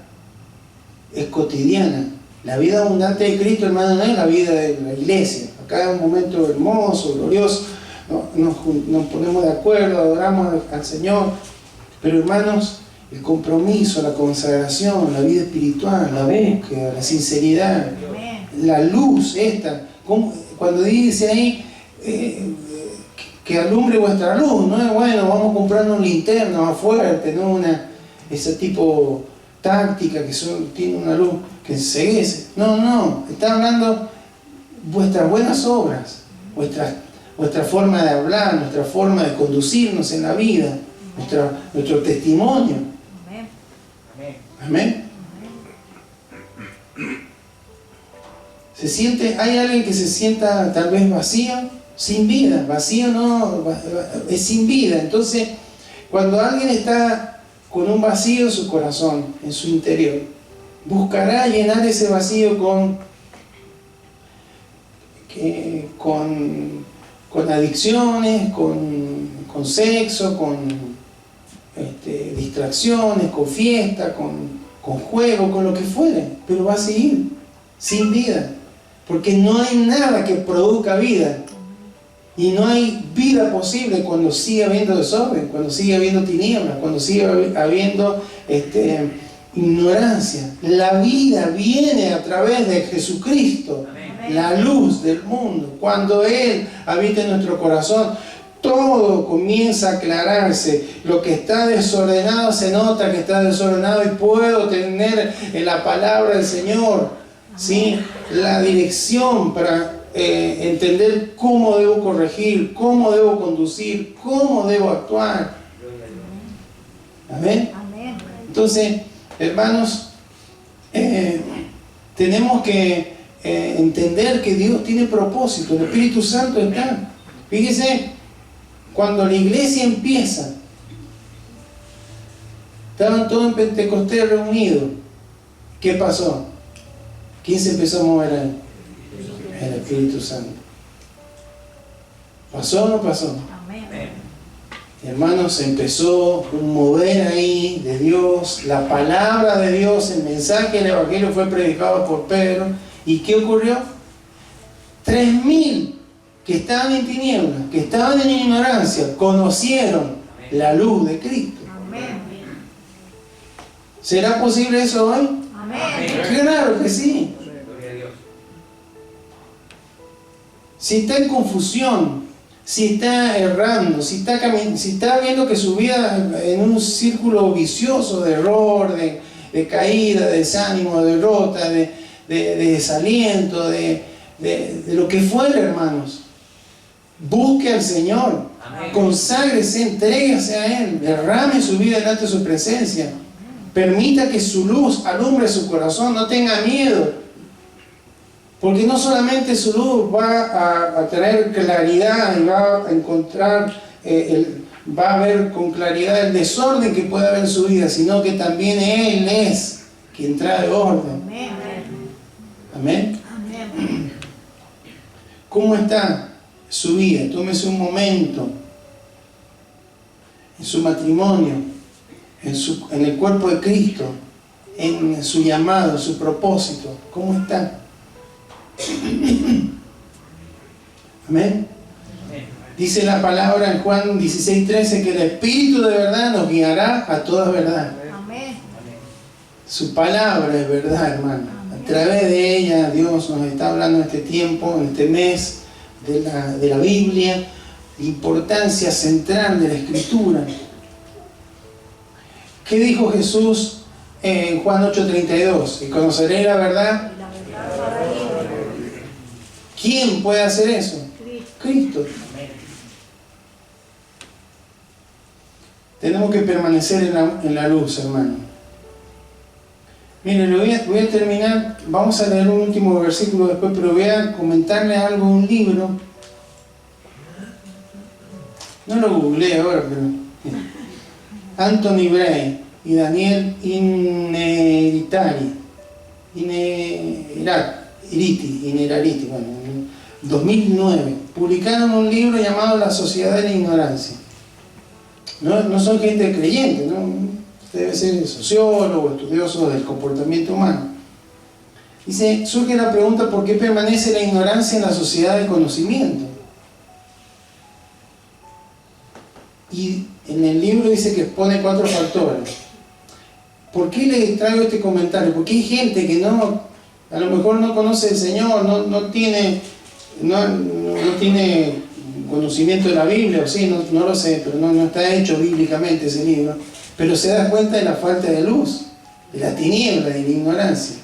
cotidiana? La vida abundante de Cristo, hermano, no es la vida de la iglesia. Acá es un momento hermoso, glorioso, nos ponemos de acuerdo, adoramos al Señor, pero hermanos, el compromiso, la consagración, la vida espiritual, la búsqueda, la sinceridad, la luz esta, cuando dice ahí que alumbre vuestra luz, no es bueno, vamos a comprar una linterna más fuerte, no ese tipo táctica que tiene una luz que enceguece. No, está hablando vuestras buenas obras, vuestra forma de hablar, nuestra forma de conducirnos en la vida, nuestro testimonio. Amén. ¿Hay alguien que se sienta tal vez vacío? Sin vida. Vacío no, es sin vida. Entonces, cuando alguien está con un vacío en su corazón, en su interior, buscará llenar ese vacío con adicciones, con sexo, con distracciones, con fiesta, con juego, con lo que fuere, pero va a seguir sin vida, porque no hay nada que produzca vida, y no hay vida posible cuando sigue habiendo desorden, cuando sigue habiendo tinieblas, cuando sigue habiendo ignorancia. La vida viene a través de Jesucristo, la luz del mundo. Cuando Él habita en nuestro corazón, todo comienza a aclararse. Lo que está desordenado se nota que está desordenado, y puedo tener en la palabra del Señor, ¿sí?, la dirección para entender cómo debo corregir, cómo debo conducir, cómo debo actuar. Amén. Entonces, hermanos, tenemos que entender que Dios tiene propósito, el Espíritu Santo está. Fíjese, cuando la iglesia empieza, estaban todos en Pentecostés reunidos. ¿Qué pasó? ¿Quién se empezó a mover ahí? El Espíritu Santo. ¿Pasó o no pasó? Amén. Hermanos, empezó un mover ahí de Dios, la palabra de Dios, el mensaje del Evangelio fue predicado por Pedro. ¿Y qué ocurrió? 3.000 que estaban en tinieblas, que estaban en ignorancia, conocieron la luz de Cristo. Amén. ¿Será posible eso hoy? Amén. Claro que sí. Si está en confusión, si está errando, si está viendo que su vida en un círculo vicioso de error, de caída, de desánimo, de derrota, de desaliento, de lo que fuera, hermanos, busque al Señor, conságrese, entrégase a Él, derrame su vida delante de su presencia, permita que su luz alumbre su corazón, no tenga miedo. Porque no solamente su luz va a traer claridad y va a encontrar, va a ver con claridad el desorden que puede haber en su vida, sino que también Él es quien trae orden. Amén. Amén. ¿Cómo está su vida? Tómese un momento en su matrimonio, en el cuerpo de Cristo, en su llamado, en su propósito? ¿Cómo está? Amén. Dice la palabra en Juan 16:13 que el Espíritu de verdad nos guiará a toda verdad. Amén. Su palabra es verdad, hermano. A través de ella Dios nos está hablando en este tiempo, en este mes de la Biblia, la importancia central de la Escritura. ¿Qué dijo Jesús en Juan 8:32? Y conoceré la verdad. ¿Quién puede hacer eso? Cristo. Tenemos que permanecer en la luz, hermano. Miren, voy a terminar, vamos a leer un último versículo después, pero voy a comentarle algo, un libro. No lo googleé ahora, pero Anthony Bray y Daniel Innerarity, bueno, en 2009, publicaron un libro llamado La Sociedad de la Ignorancia. No son gente creyente, ¿no? Debe ser sociólogo, estudioso del comportamiento humano. Dice, surge la pregunta: ¿por qué permanece la ignorancia en la sociedad del conocimiento? Y en el libro dice que expone 4 factores. ¿Por qué le traigo este comentario? Porque hay gente que a lo mejor no conoce al Señor, no tiene conocimiento de la Biblia, o sí, no lo sé, pero no está hecho bíblicamente ese libro, pero se da cuenta de la falta de luz, de la tiniebla y la ignorancia.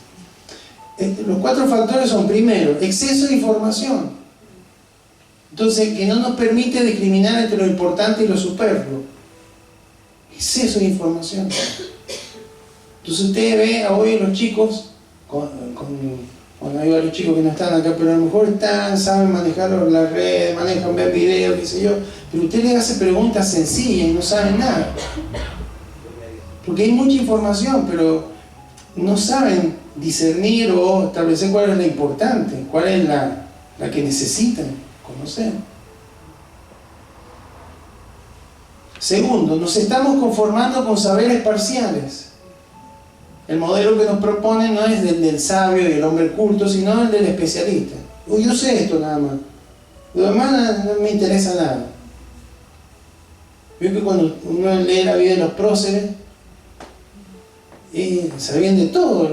Los 4 factores son: primero, exceso de información, entonces que no nos permite discriminar entre lo importante y lo superfluo. Exceso de información. Entonces usted ve hoy a los chicos, bueno, hay varios chicos que no están acá, pero a lo mejor saben manejar las redes, manejan, ver videos, qué sé yo, pero usted les hace preguntas sencillas y no saben nada. Porque hay mucha información, pero no saben discernir o establecer cuál es la importante, cuál es la que necesitan conocer. Segundo, nos estamos conformando con saberes parciales. El modelo que nos propone no es el del sabio y el hombre culto, sino el del especialista. Yo sé esto nada más. Lo demás no me interesa nada. Veo que cuando uno lee la vida de los próceres, sabían de todo.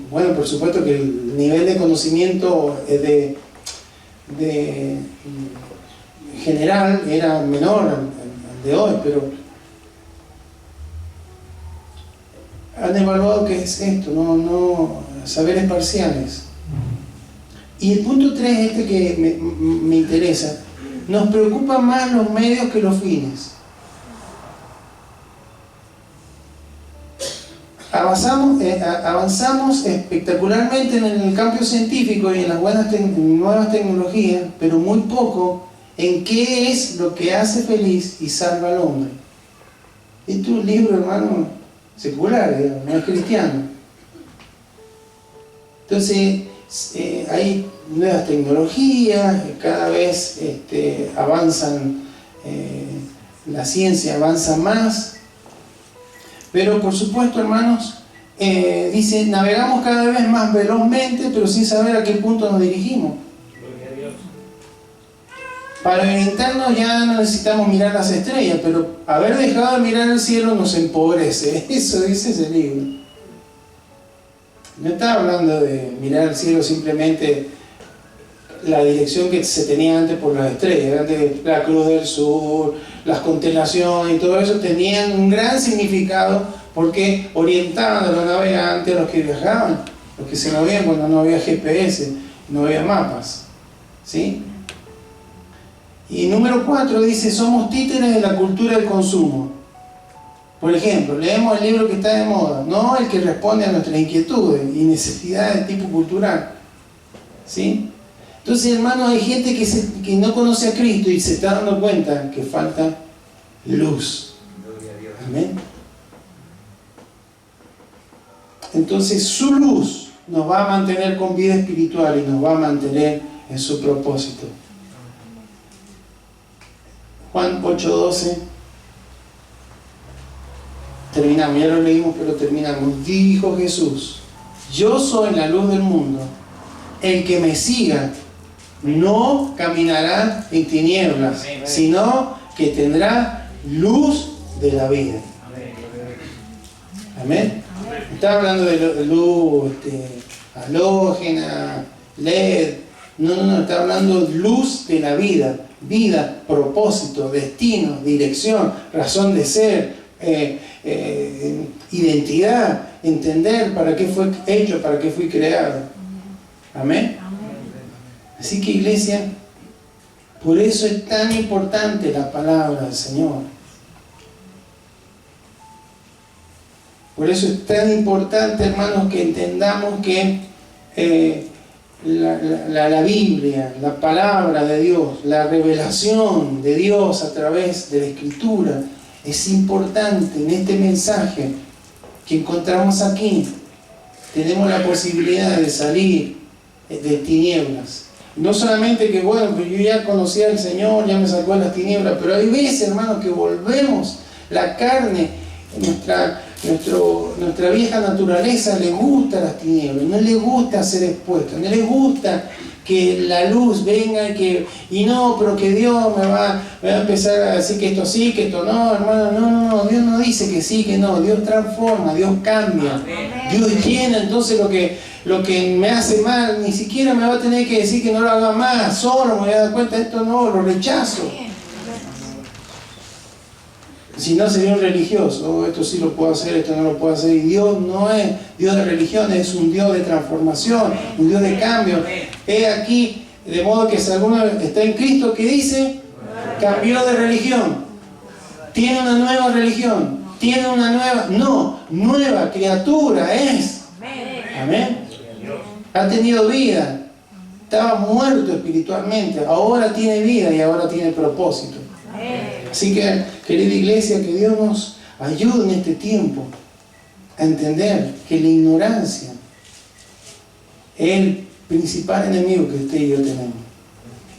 Bueno, por supuesto que el nivel de conocimiento de general era menor al de hoy, pero han evaluado qué es esto, no saberes parciales. Y el punto 3, que me interesa: nos preocupan más los medios que los fines. Avanzamos espectacularmente en el campo científico y en las nuevas tecnologías, pero muy poco en qué es lo que hace feliz y salva al hombre. Este es un libro, hermano, secular, digamos, no es cristiano. Entonces, hay nuevas tecnologías, cada vez avanzan, la ciencia avanza más, pero por supuesto, hermanos, dice, navegamos cada vez más velozmente, pero sin saber a qué punto nos dirigimos. Para orientarnos ya no necesitamos mirar las estrellas, pero haber dejado de mirar el cielo nos empobrece. Eso dice ese libro. No está hablando de mirar el cielo simplemente la dirección que se tenía antes por las estrellas. Antes la Cruz del Sur, las constelaciones y todo eso tenían un gran significado porque orientaban a los navegantes, a los que viajaban, los que se movían cuando no había GPS, no había mapas. ¿Sí? Y número 4 dice, somos títeres de la cultura del consumo. Por ejemplo, leemos el libro que está de moda, no el que responde a nuestras inquietudes y necesidades de tipo cultural. ¿Sí? Entonces, hermanos, hay gente que no conoce a Cristo y se está dando cuenta que falta luz. Amén. Entonces, su luz nos va a mantener con vida espiritual y nos va a mantener en su propósito. Juan 8:12. Terminamos, ya lo leímos, pero terminamos. Dijo Jesús: yo soy la luz del mundo. El que me siga no caminará en tinieblas, sino que tendrá luz de la vida. Amén. Está hablando de luz halógena, LED. No, está hablando de luz de la vida. Vida, propósito, destino, dirección, razón de ser, identidad, entender para qué fue hecho, para qué fui creado. Amén. Así que, iglesia, por eso es tan importante la palabra del Señor. Por eso es tan importante, hermanos, que entendamos que la Biblia, la palabra de Dios, la revelación de Dios a través de la Escritura, es importante. En este mensaje que encontramos aquí, tenemos la posibilidad de salir de tinieblas. No solamente que, bueno, pues yo ya conocía al Señor, ya me sacó de las tinieblas, pero hay veces, hermanos, que volvemos. La carne, nuestra vieja naturaleza le gusta las tinieblas, no le gusta ser expuesto, no le gusta que la luz venga y no, pero que Dios me va a empezar a decir que esto sí, que esto no, hermano, no, Dios no dice que sí, que no, Dios transforma, Dios cambia, Dios llena. Entonces lo que me hace mal, ni siquiera me va a tener que decir que no lo haga más, solo me voy a dar cuenta, esto no, lo rechazo. Si no, sería un religioso. Esto sí lo puedo hacer, esto no lo puedo hacer. Y Dios no es Dios de religiones, es un Dios de transformación, un Dios de cambio. He aquí, de modo que si alguno está en Cristo, ¿qué dice? Cambió de religión. Tiene una nueva religión. Tiene una nueva criatura es. Amén. Ha tenido vida. Estaba muerto espiritualmente. Ahora tiene vida y ahora tiene propósito. Así que, querida iglesia, que Dios nos ayude en este tiempo a entender que la ignorancia es el principal enemigo que usted y yo tenemos.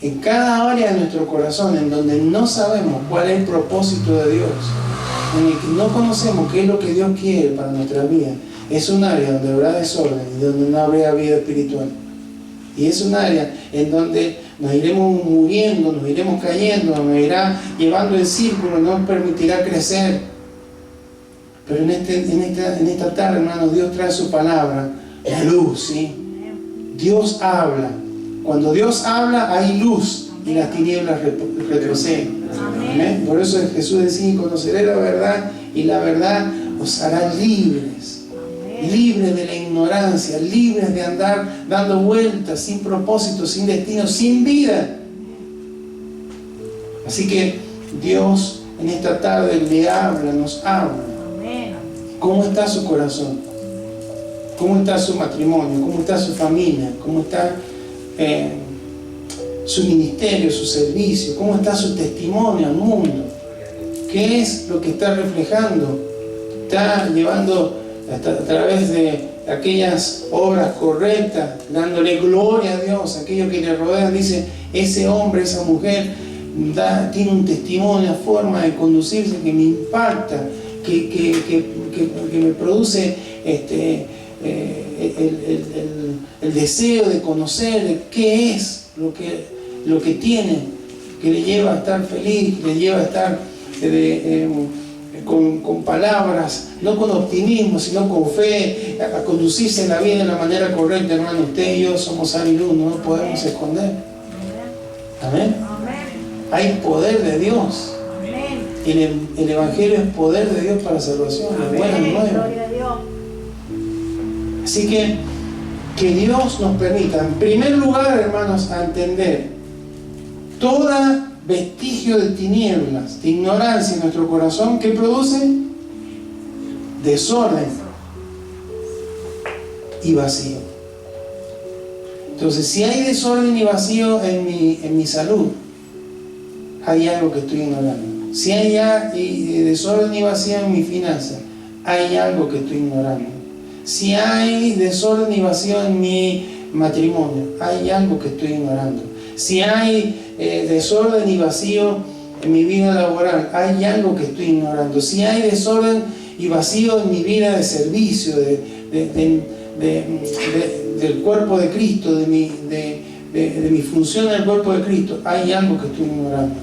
En cada área de nuestro corazón en donde no sabemos cuál es el propósito de Dios, en el que no conocemos qué es lo que Dios quiere para nuestra vida, es un área donde habrá desorden y donde no habrá vida espiritual. Y es un área en donde nos iremos muriendo, nos iremos cayendo, nos irá llevando el círculo, no nos permitirá crecer. Pero en esta tarde, hermanos, Dios trae su palabra, la luz, ¿sí? Dios habla. Cuando Dios habla, hay luz y las tinieblas retroceden. Amén. Por eso Jesús decía: conoceré la verdad y la verdad os hará libres. Libres de la ignorancia, libres de andar dando vueltas sin propósito, sin destino, sin vida. Así que Dios en esta tarde le habla, nos habla. ¿Cómo está su corazón? ¿Cómo está su matrimonio? ¿Cómo está su familia? ¿Cómo está su ministerio, su servicio? ¿Cómo está su testimonio al mundo? ¿Qué es lo que está reflejando? ¿Está llevando a través de aquellas obras correctas, dándole gloria a Dios, aquello que le rodea? Dice, ese hombre, esa mujer tiene un testimonio, una forma de conducirse que me impacta, que me produce el deseo de conocer de qué es lo que tiene, que le lleva a estar feliz, que le lleva a estar con palabras, no con optimismo, sino con fe, a conducirse en la vida de la manera correcta. Hermano, usted y yo somos sal y luz, no nos podemos esconder. Amén. Hay poder de Dios. El Evangelio es poder de Dios para salvación, es buena nueva. Así que Dios nos permita, en primer lugar, hermanos, a entender toda vestigio de tinieblas, de ignorancia en nuestro corazón, que produce desorden y vacío. Entonces, si hay desorden y vacío en mi salud, hay algo que estoy ignorando. Si hay desorden y vacío en mi finanza, hay algo que estoy ignorando. Si hay desorden y vacío en mi matrimonio, hay algo que estoy ignorando. Si hay desorden y vacío en mi vida laboral, hay algo que estoy ignorando. Si hay desorden y vacío en mi vida de servicio, del cuerpo de Cristo, de mi función en el cuerpo de Cristo, hay algo que estoy ignorando.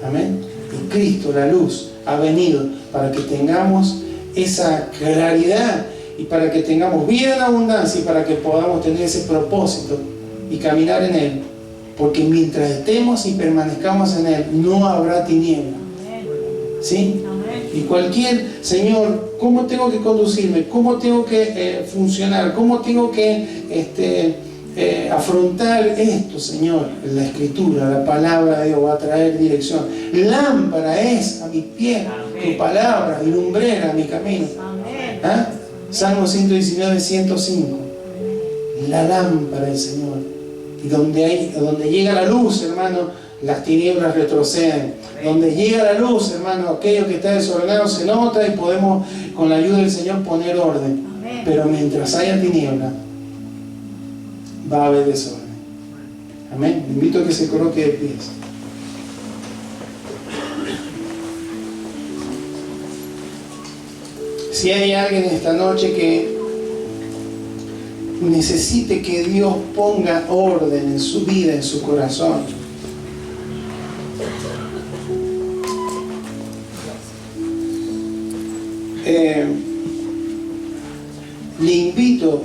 Amén. Y Cristo, la luz, ha venido para que tengamos esa claridad y para que tengamos vida en abundancia y para que podamos tener ese propósito y caminar en Él. Porque mientras estemos y permanezcamos en Él, no habrá tiniebla. ¿Sí? Y cualquier, Señor, ¿cómo tengo que conducirme? ¿Cómo tengo que funcionar? ¿Cómo tengo que afrontar esto, Señor? La Escritura, la palabra de Dios va a traer dirección. Lámpara es a mis pies tu palabra y lumbrera a mi camino. ¿Ah? Salmo 119, 105. La lámpara del Señor. Y donde llega la luz, hermano, las tinieblas retroceden. Donde llega la luz, hermano, aquello que está desordenado se nota y podemos, con la ayuda del Señor, poner orden. Pero mientras haya tiniebla, va a haber desorden. Amén. Le invito a que se coloque de pies. Si hay alguien esta noche que necesite que Dios ponga orden en su vida, en su corazón, le invito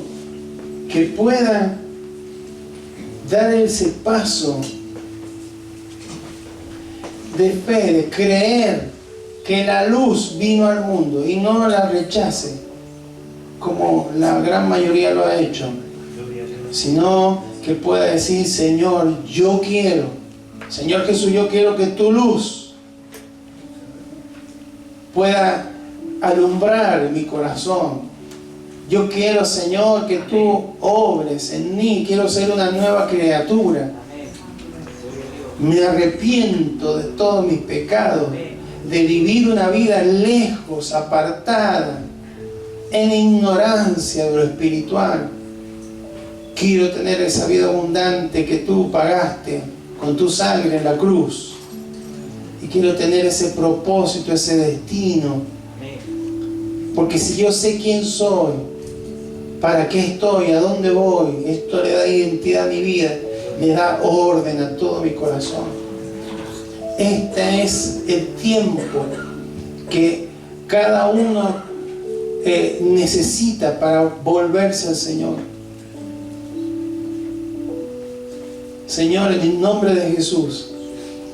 que pueda dar ese paso de fe, de creer que la luz vino al mundo y no la rechace como la gran mayoría lo ha hecho, sino que pueda decir: Señor, yo quiero, Señor Jesús, yo quiero que tu luz pueda alumbrar mi corazón. Yo quiero, Señor, que tú obres en mí. Quiero ser una nueva criatura. Me arrepiento de todos mis pecados, de vivir una vida lejos, apartada, en ignorancia de lo espiritual. Quiero tener esa vida abundante que tú pagaste con tu sangre en la cruz. Y quiero tener ese propósito, ese destino. Porque si yo sé quién soy, para qué estoy, a dónde voy, esto le da identidad a mi vida, le da orden a todo mi corazón. Este es el tiempo que cada uno necesita para volverse al Señor. Señor, en el nombre de Jesús,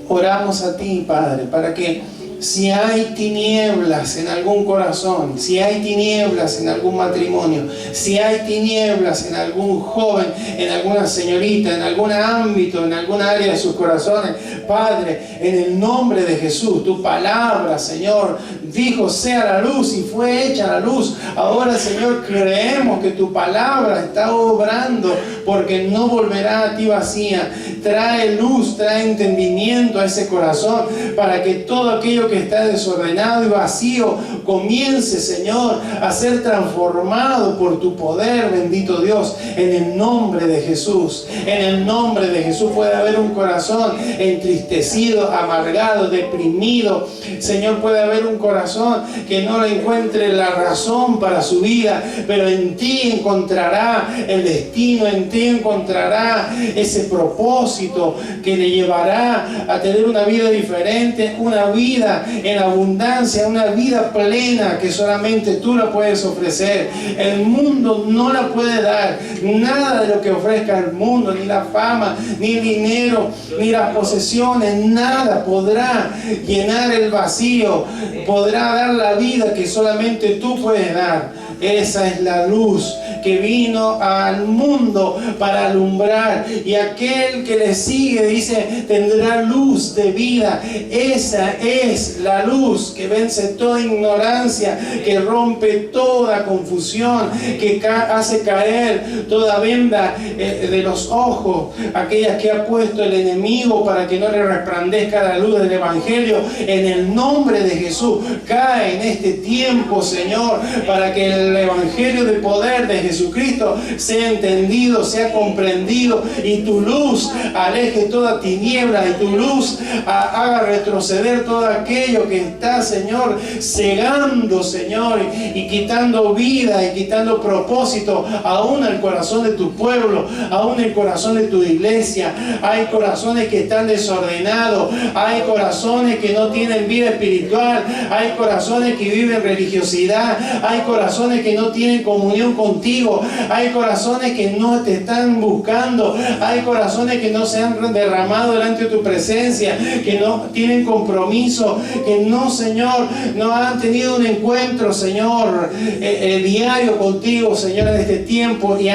oramos a ti, Padre, para que si hay tinieblas en algún corazón, si hay tinieblas en algún matrimonio, si hay tinieblas en algún joven, en alguna señorita, en algún ámbito, en alguna área de sus corazones, Padre, en el nombre de Jesús, tu palabra, Señor, dijo: sea la luz, y fue hecha la luz. Ahora, Señor, creemos que tu palabra está obrando, porque no volverá a ti vacía. Trae luz, trae entendimiento a ese corazón, para que todo aquello que está desordenado y vacío comience, Señor, a ser transformado por tu poder, bendito Dios, en el nombre de Jesús. En el nombre de Jesús puede haber un corazón entristecido, amargado, deprimido. Señor, puede haber un corazón que no le encuentre la razón para su vida, pero en ti encontrará el destino, en ti encontrará ese propósito que le llevará a tener una vida diferente, una vida en abundancia, una vida plena que solamente tú la puedes ofrecer. El mundo no la puede dar. Nada de lo que ofrezca el mundo, ni la fama, ni el dinero, ni las posesiones, nada podrá llenar el vacío, podrá dar la vida que solamente tú puedes dar. Esa es la luz que vino al mundo para alumbrar, y aquel que le sigue, dice, tendrá luz de vida. Esa es la luz que vence toda ignorancia, que rompe toda confusión, que hace caer toda venda de los ojos, aquellas que ha puesto el enemigo para que no le resplandezca la luz del Evangelio. En el nombre de Jesús, cae en este tiempo, Señor, para que el el Evangelio de poder de Jesucristo sea entendido, sea comprendido, y tu luz aleje toda tiniebla, y tu luz haga retroceder todo aquello que está, Señor, cegando, Señor, y quitando vida y quitando propósito aún al corazón de tu pueblo, aún el corazón de tu iglesia. Hay corazones que están desordenados, hay corazones que no tienen vida espiritual, hay corazones que viven religiosidad, hay corazones que no tienen comunión contigo, hay corazones que no te están buscando, hay corazones que no se han derramado delante de tu presencia, que no tienen compromiso, que no, Señor, no han tenido un encuentro, Señor, diario contigo, Señor, en este tiempo, y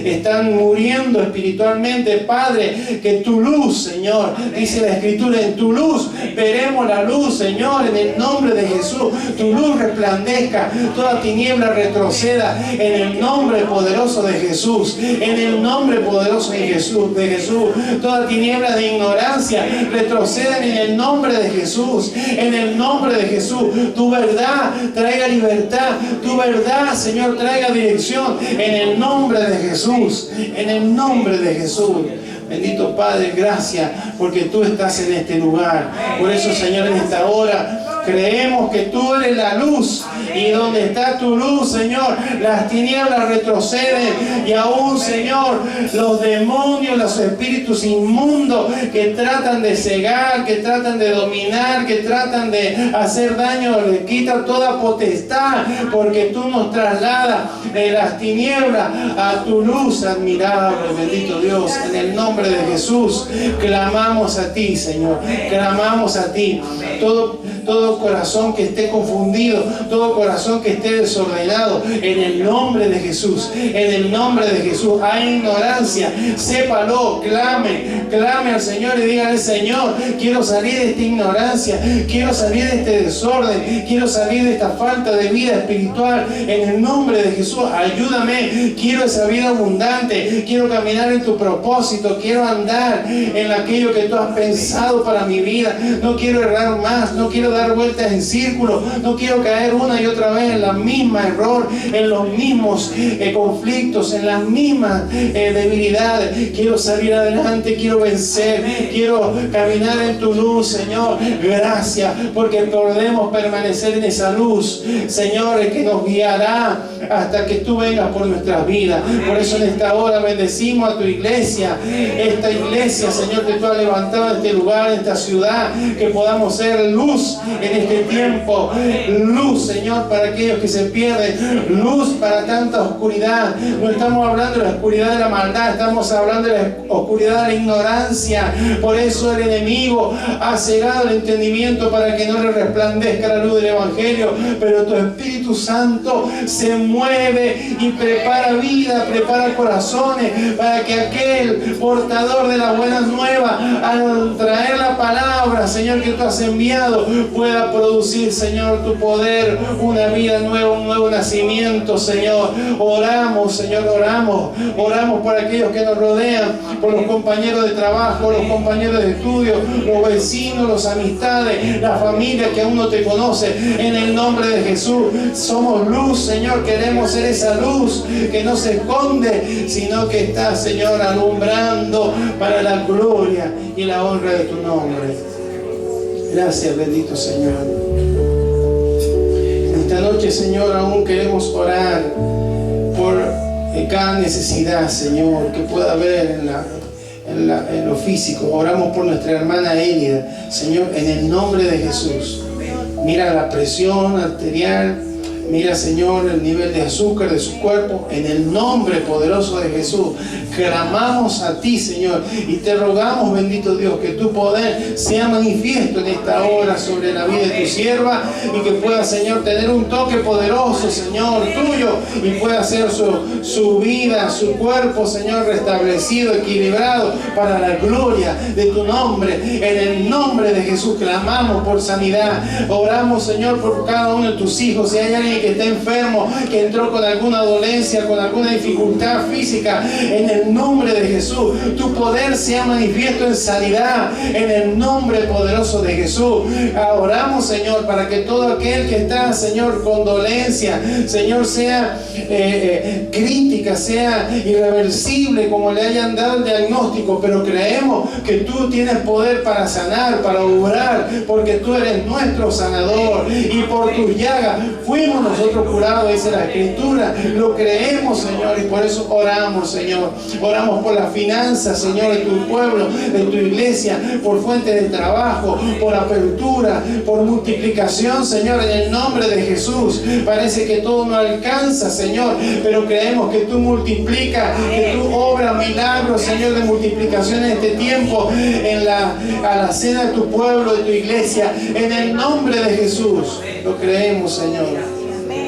están muriendo espiritualmente. Padre, que tu luz, Señor, dice la Escritura, en tu luz veremos la luz, Señor, en el nombre de Jesús. Tu luz resplandezca, toda tiniebla retroceda, en el nombre poderoso de Jesús, en el nombre poderoso de Jesús, toda tiniebla de ignorancia retroceda en el nombre de Jesús, en el nombre de Jesús. Tu verdad traiga libertad, tu verdad, Señor, traiga dirección, en el nombre de Jesús, en el nombre de Jesús. Bendito Padre, gracias porque tú estás en este lugar. Por eso, Señor, en esta hora creemos que tú eres la luz, y donde está tu luz, Señor, las tinieblas retroceden, y aún, Señor, los demonios, los espíritus inmundos que tratan de cegar, que tratan de dominar, que tratan de hacer daño, le quita toda potestad, porque tú nos trasladas de las tinieblas a tu luz admirable. Bendito Dios, en el nombre de Jesús clamamos a ti, Señor, clamamos a ti. Todo corazón que esté confundido, todo corazón que esté desordenado, en el nombre de Jesús, en el nombre de Jesús. Hay ignorancia, sépalo, clame al Señor y dígale: Señor, quiero salir de esta ignorancia, quiero salir de este desorden, quiero salir de esta falta de vida espiritual, en el nombre de Jesús. Ayúdame, quiero esa vida abundante, quiero caminar en tu propósito, quiero andar en aquello que tú has pensado para mi vida. No quiero errar más, no quiero dar vueltas en círculo, no quiero caer una y otra vez en la misma error, en los mismos conflictos, en las mismas debilidades. Quiero salir adelante, quiero vencer, quiero caminar en tu luz, Señor. Gracias porque podemos permanecer en esa luz, Señor, que nos guiará hasta que tú vengas por nuestras vidas. Por eso en esta hora bendecimos a tu iglesia, esta iglesia, Señor, que tú has levantado en este lugar, en esta ciudad, que podamos ser luz en este tiempo, luz, Señor, para aquellos que se pierden, luz para tanta oscuridad. No estamos hablando de la oscuridad de la maldad, estamos hablando de la oscuridad de la ignorancia. Por eso el enemigo ha cegado el entendimiento para que no le resplandezca la luz del Evangelio, pero tu Espíritu Santo se mueve y prepara vida, prepara corazones, para que aquel portador de la buena nueva, al traer la palabra, Señor, que tú has enviado, pueda producir, Señor, tu poder, una vida nueva, un nuevo nacimiento, Señor. Oramos, Señor, oramos por aquellos que nos rodean, por los compañeros de trabajo, los compañeros de estudio, los vecinos, las amistades, la familia que aún no te conoce. En el nombre de Jesús, somos luz, Señor. Queremos ser esa luz que no se esconde, sino que está, Señor, alumbrando para la gloria y la honra de tu nombre. Gracias, bendito Señor. Esta noche, Señor, aún queremos orar por cada necesidad, Señor, que pueda haber en lo físico. Oramos por nuestra hermana Elida, Señor, en el nombre de Jesús. Mira la presión arterial, mira, Señor, el nivel de azúcar de su cuerpo. En el nombre poderoso de Jesús clamamos a ti, Señor, y te rogamos, bendito Dios, que tu poder sea manifiesto en esta hora sobre la vida de tu sierva, y que pueda, Señor, tener un toque poderoso, Señor, tuyo, y pueda ser su vida, su cuerpo, Señor, restablecido, equilibrado para la gloria de tu nombre. En el nombre de Jesús clamamos por sanidad. Oramos, Señor, por cada uno de tus hijos. Si hay alguien alguien que está enfermo, que entró con alguna dolencia, con alguna dificultad física, en el nombre de Jesús, tu poder sea manifiesto en sanidad, en el nombre poderoso de Jesús. Oramos, Señor, para que todo aquel que está, Señor, con dolencia, Señor, sea crítica, sea irreversible, como le hayan dado el diagnóstico, pero creemos que tú tienes poder para sanar, para obrar, porque tú eres nuestro sanador, y por tus llagas fuimos nosotros curados, dice la Escritura. Lo creemos, Señor, y por eso oramos, Señor. Oramos por las finanzas, Señor, de tu pueblo, de tu iglesia, por fuentes de trabajo, por apertura, por multiplicación, Señor, en el nombre de Jesús. Parece que todo no alcanza, Señor, pero creemos que tú multiplicas, que tú obras milagros, Señor, de multiplicación en este tiempo, a la cena de tu pueblo, de tu iglesia, en el nombre de Jesús. Lo creemos, Señor.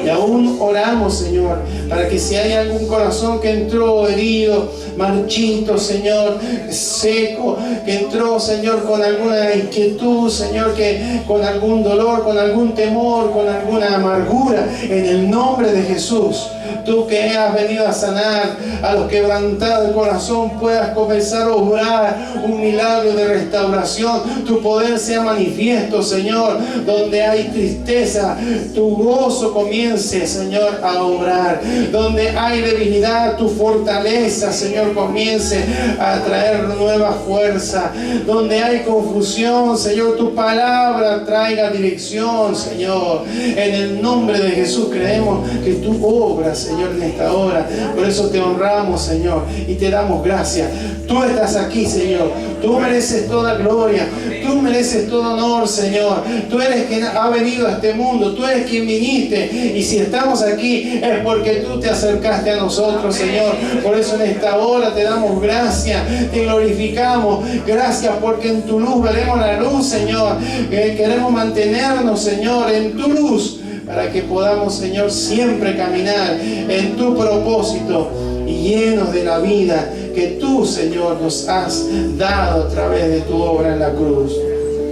Y aún oramos, Señor, para que si hay algún corazón que entró herido, marchito, Señor, seco, que entró, Señor, con alguna inquietud, Señor, que con algún dolor, con algún temor, con alguna amargura, en el nombre de Jesús, tú que has venido a sanar a los quebrantados de corazón, puedas comenzar a obrar un milagro de restauración. Tu poder sea manifiesto, Señor. Donde hay tristeza, tu gozo comience, Señor, a obrar. Donde hay debilidad, tu fortaleza, Señor, comience a traer nueva fuerza. Donde hay confusión, Señor, tu palabra traiga dirección, Señor. En el nombre de Jesús creemos que tú obras, Señor, en esta hora. Por eso te honramos, Señor, y te damos gracias. Tú estás aquí, Señor. Tú mereces toda gloria. Tú mereces todo honor, Señor. Tú eres quien ha venido a este mundo. Tú eres quien viniste. Y si estamos aquí es porque tú te acercaste a nosotros, Señor. Por eso en esta hora te damos gracias. Te glorificamos. Gracias porque en tu luz veremos la luz, Señor. Queremos mantenernos, Señor, en tu luz, para que podamos, Señor, siempre caminar en tu propósito y llenos de la vida que tú, Señor, nos has dado a través de tu obra en la cruz.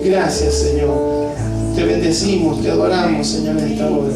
Gracias, Señor. Te bendecimos, te adoramos, Señor, en esta hora.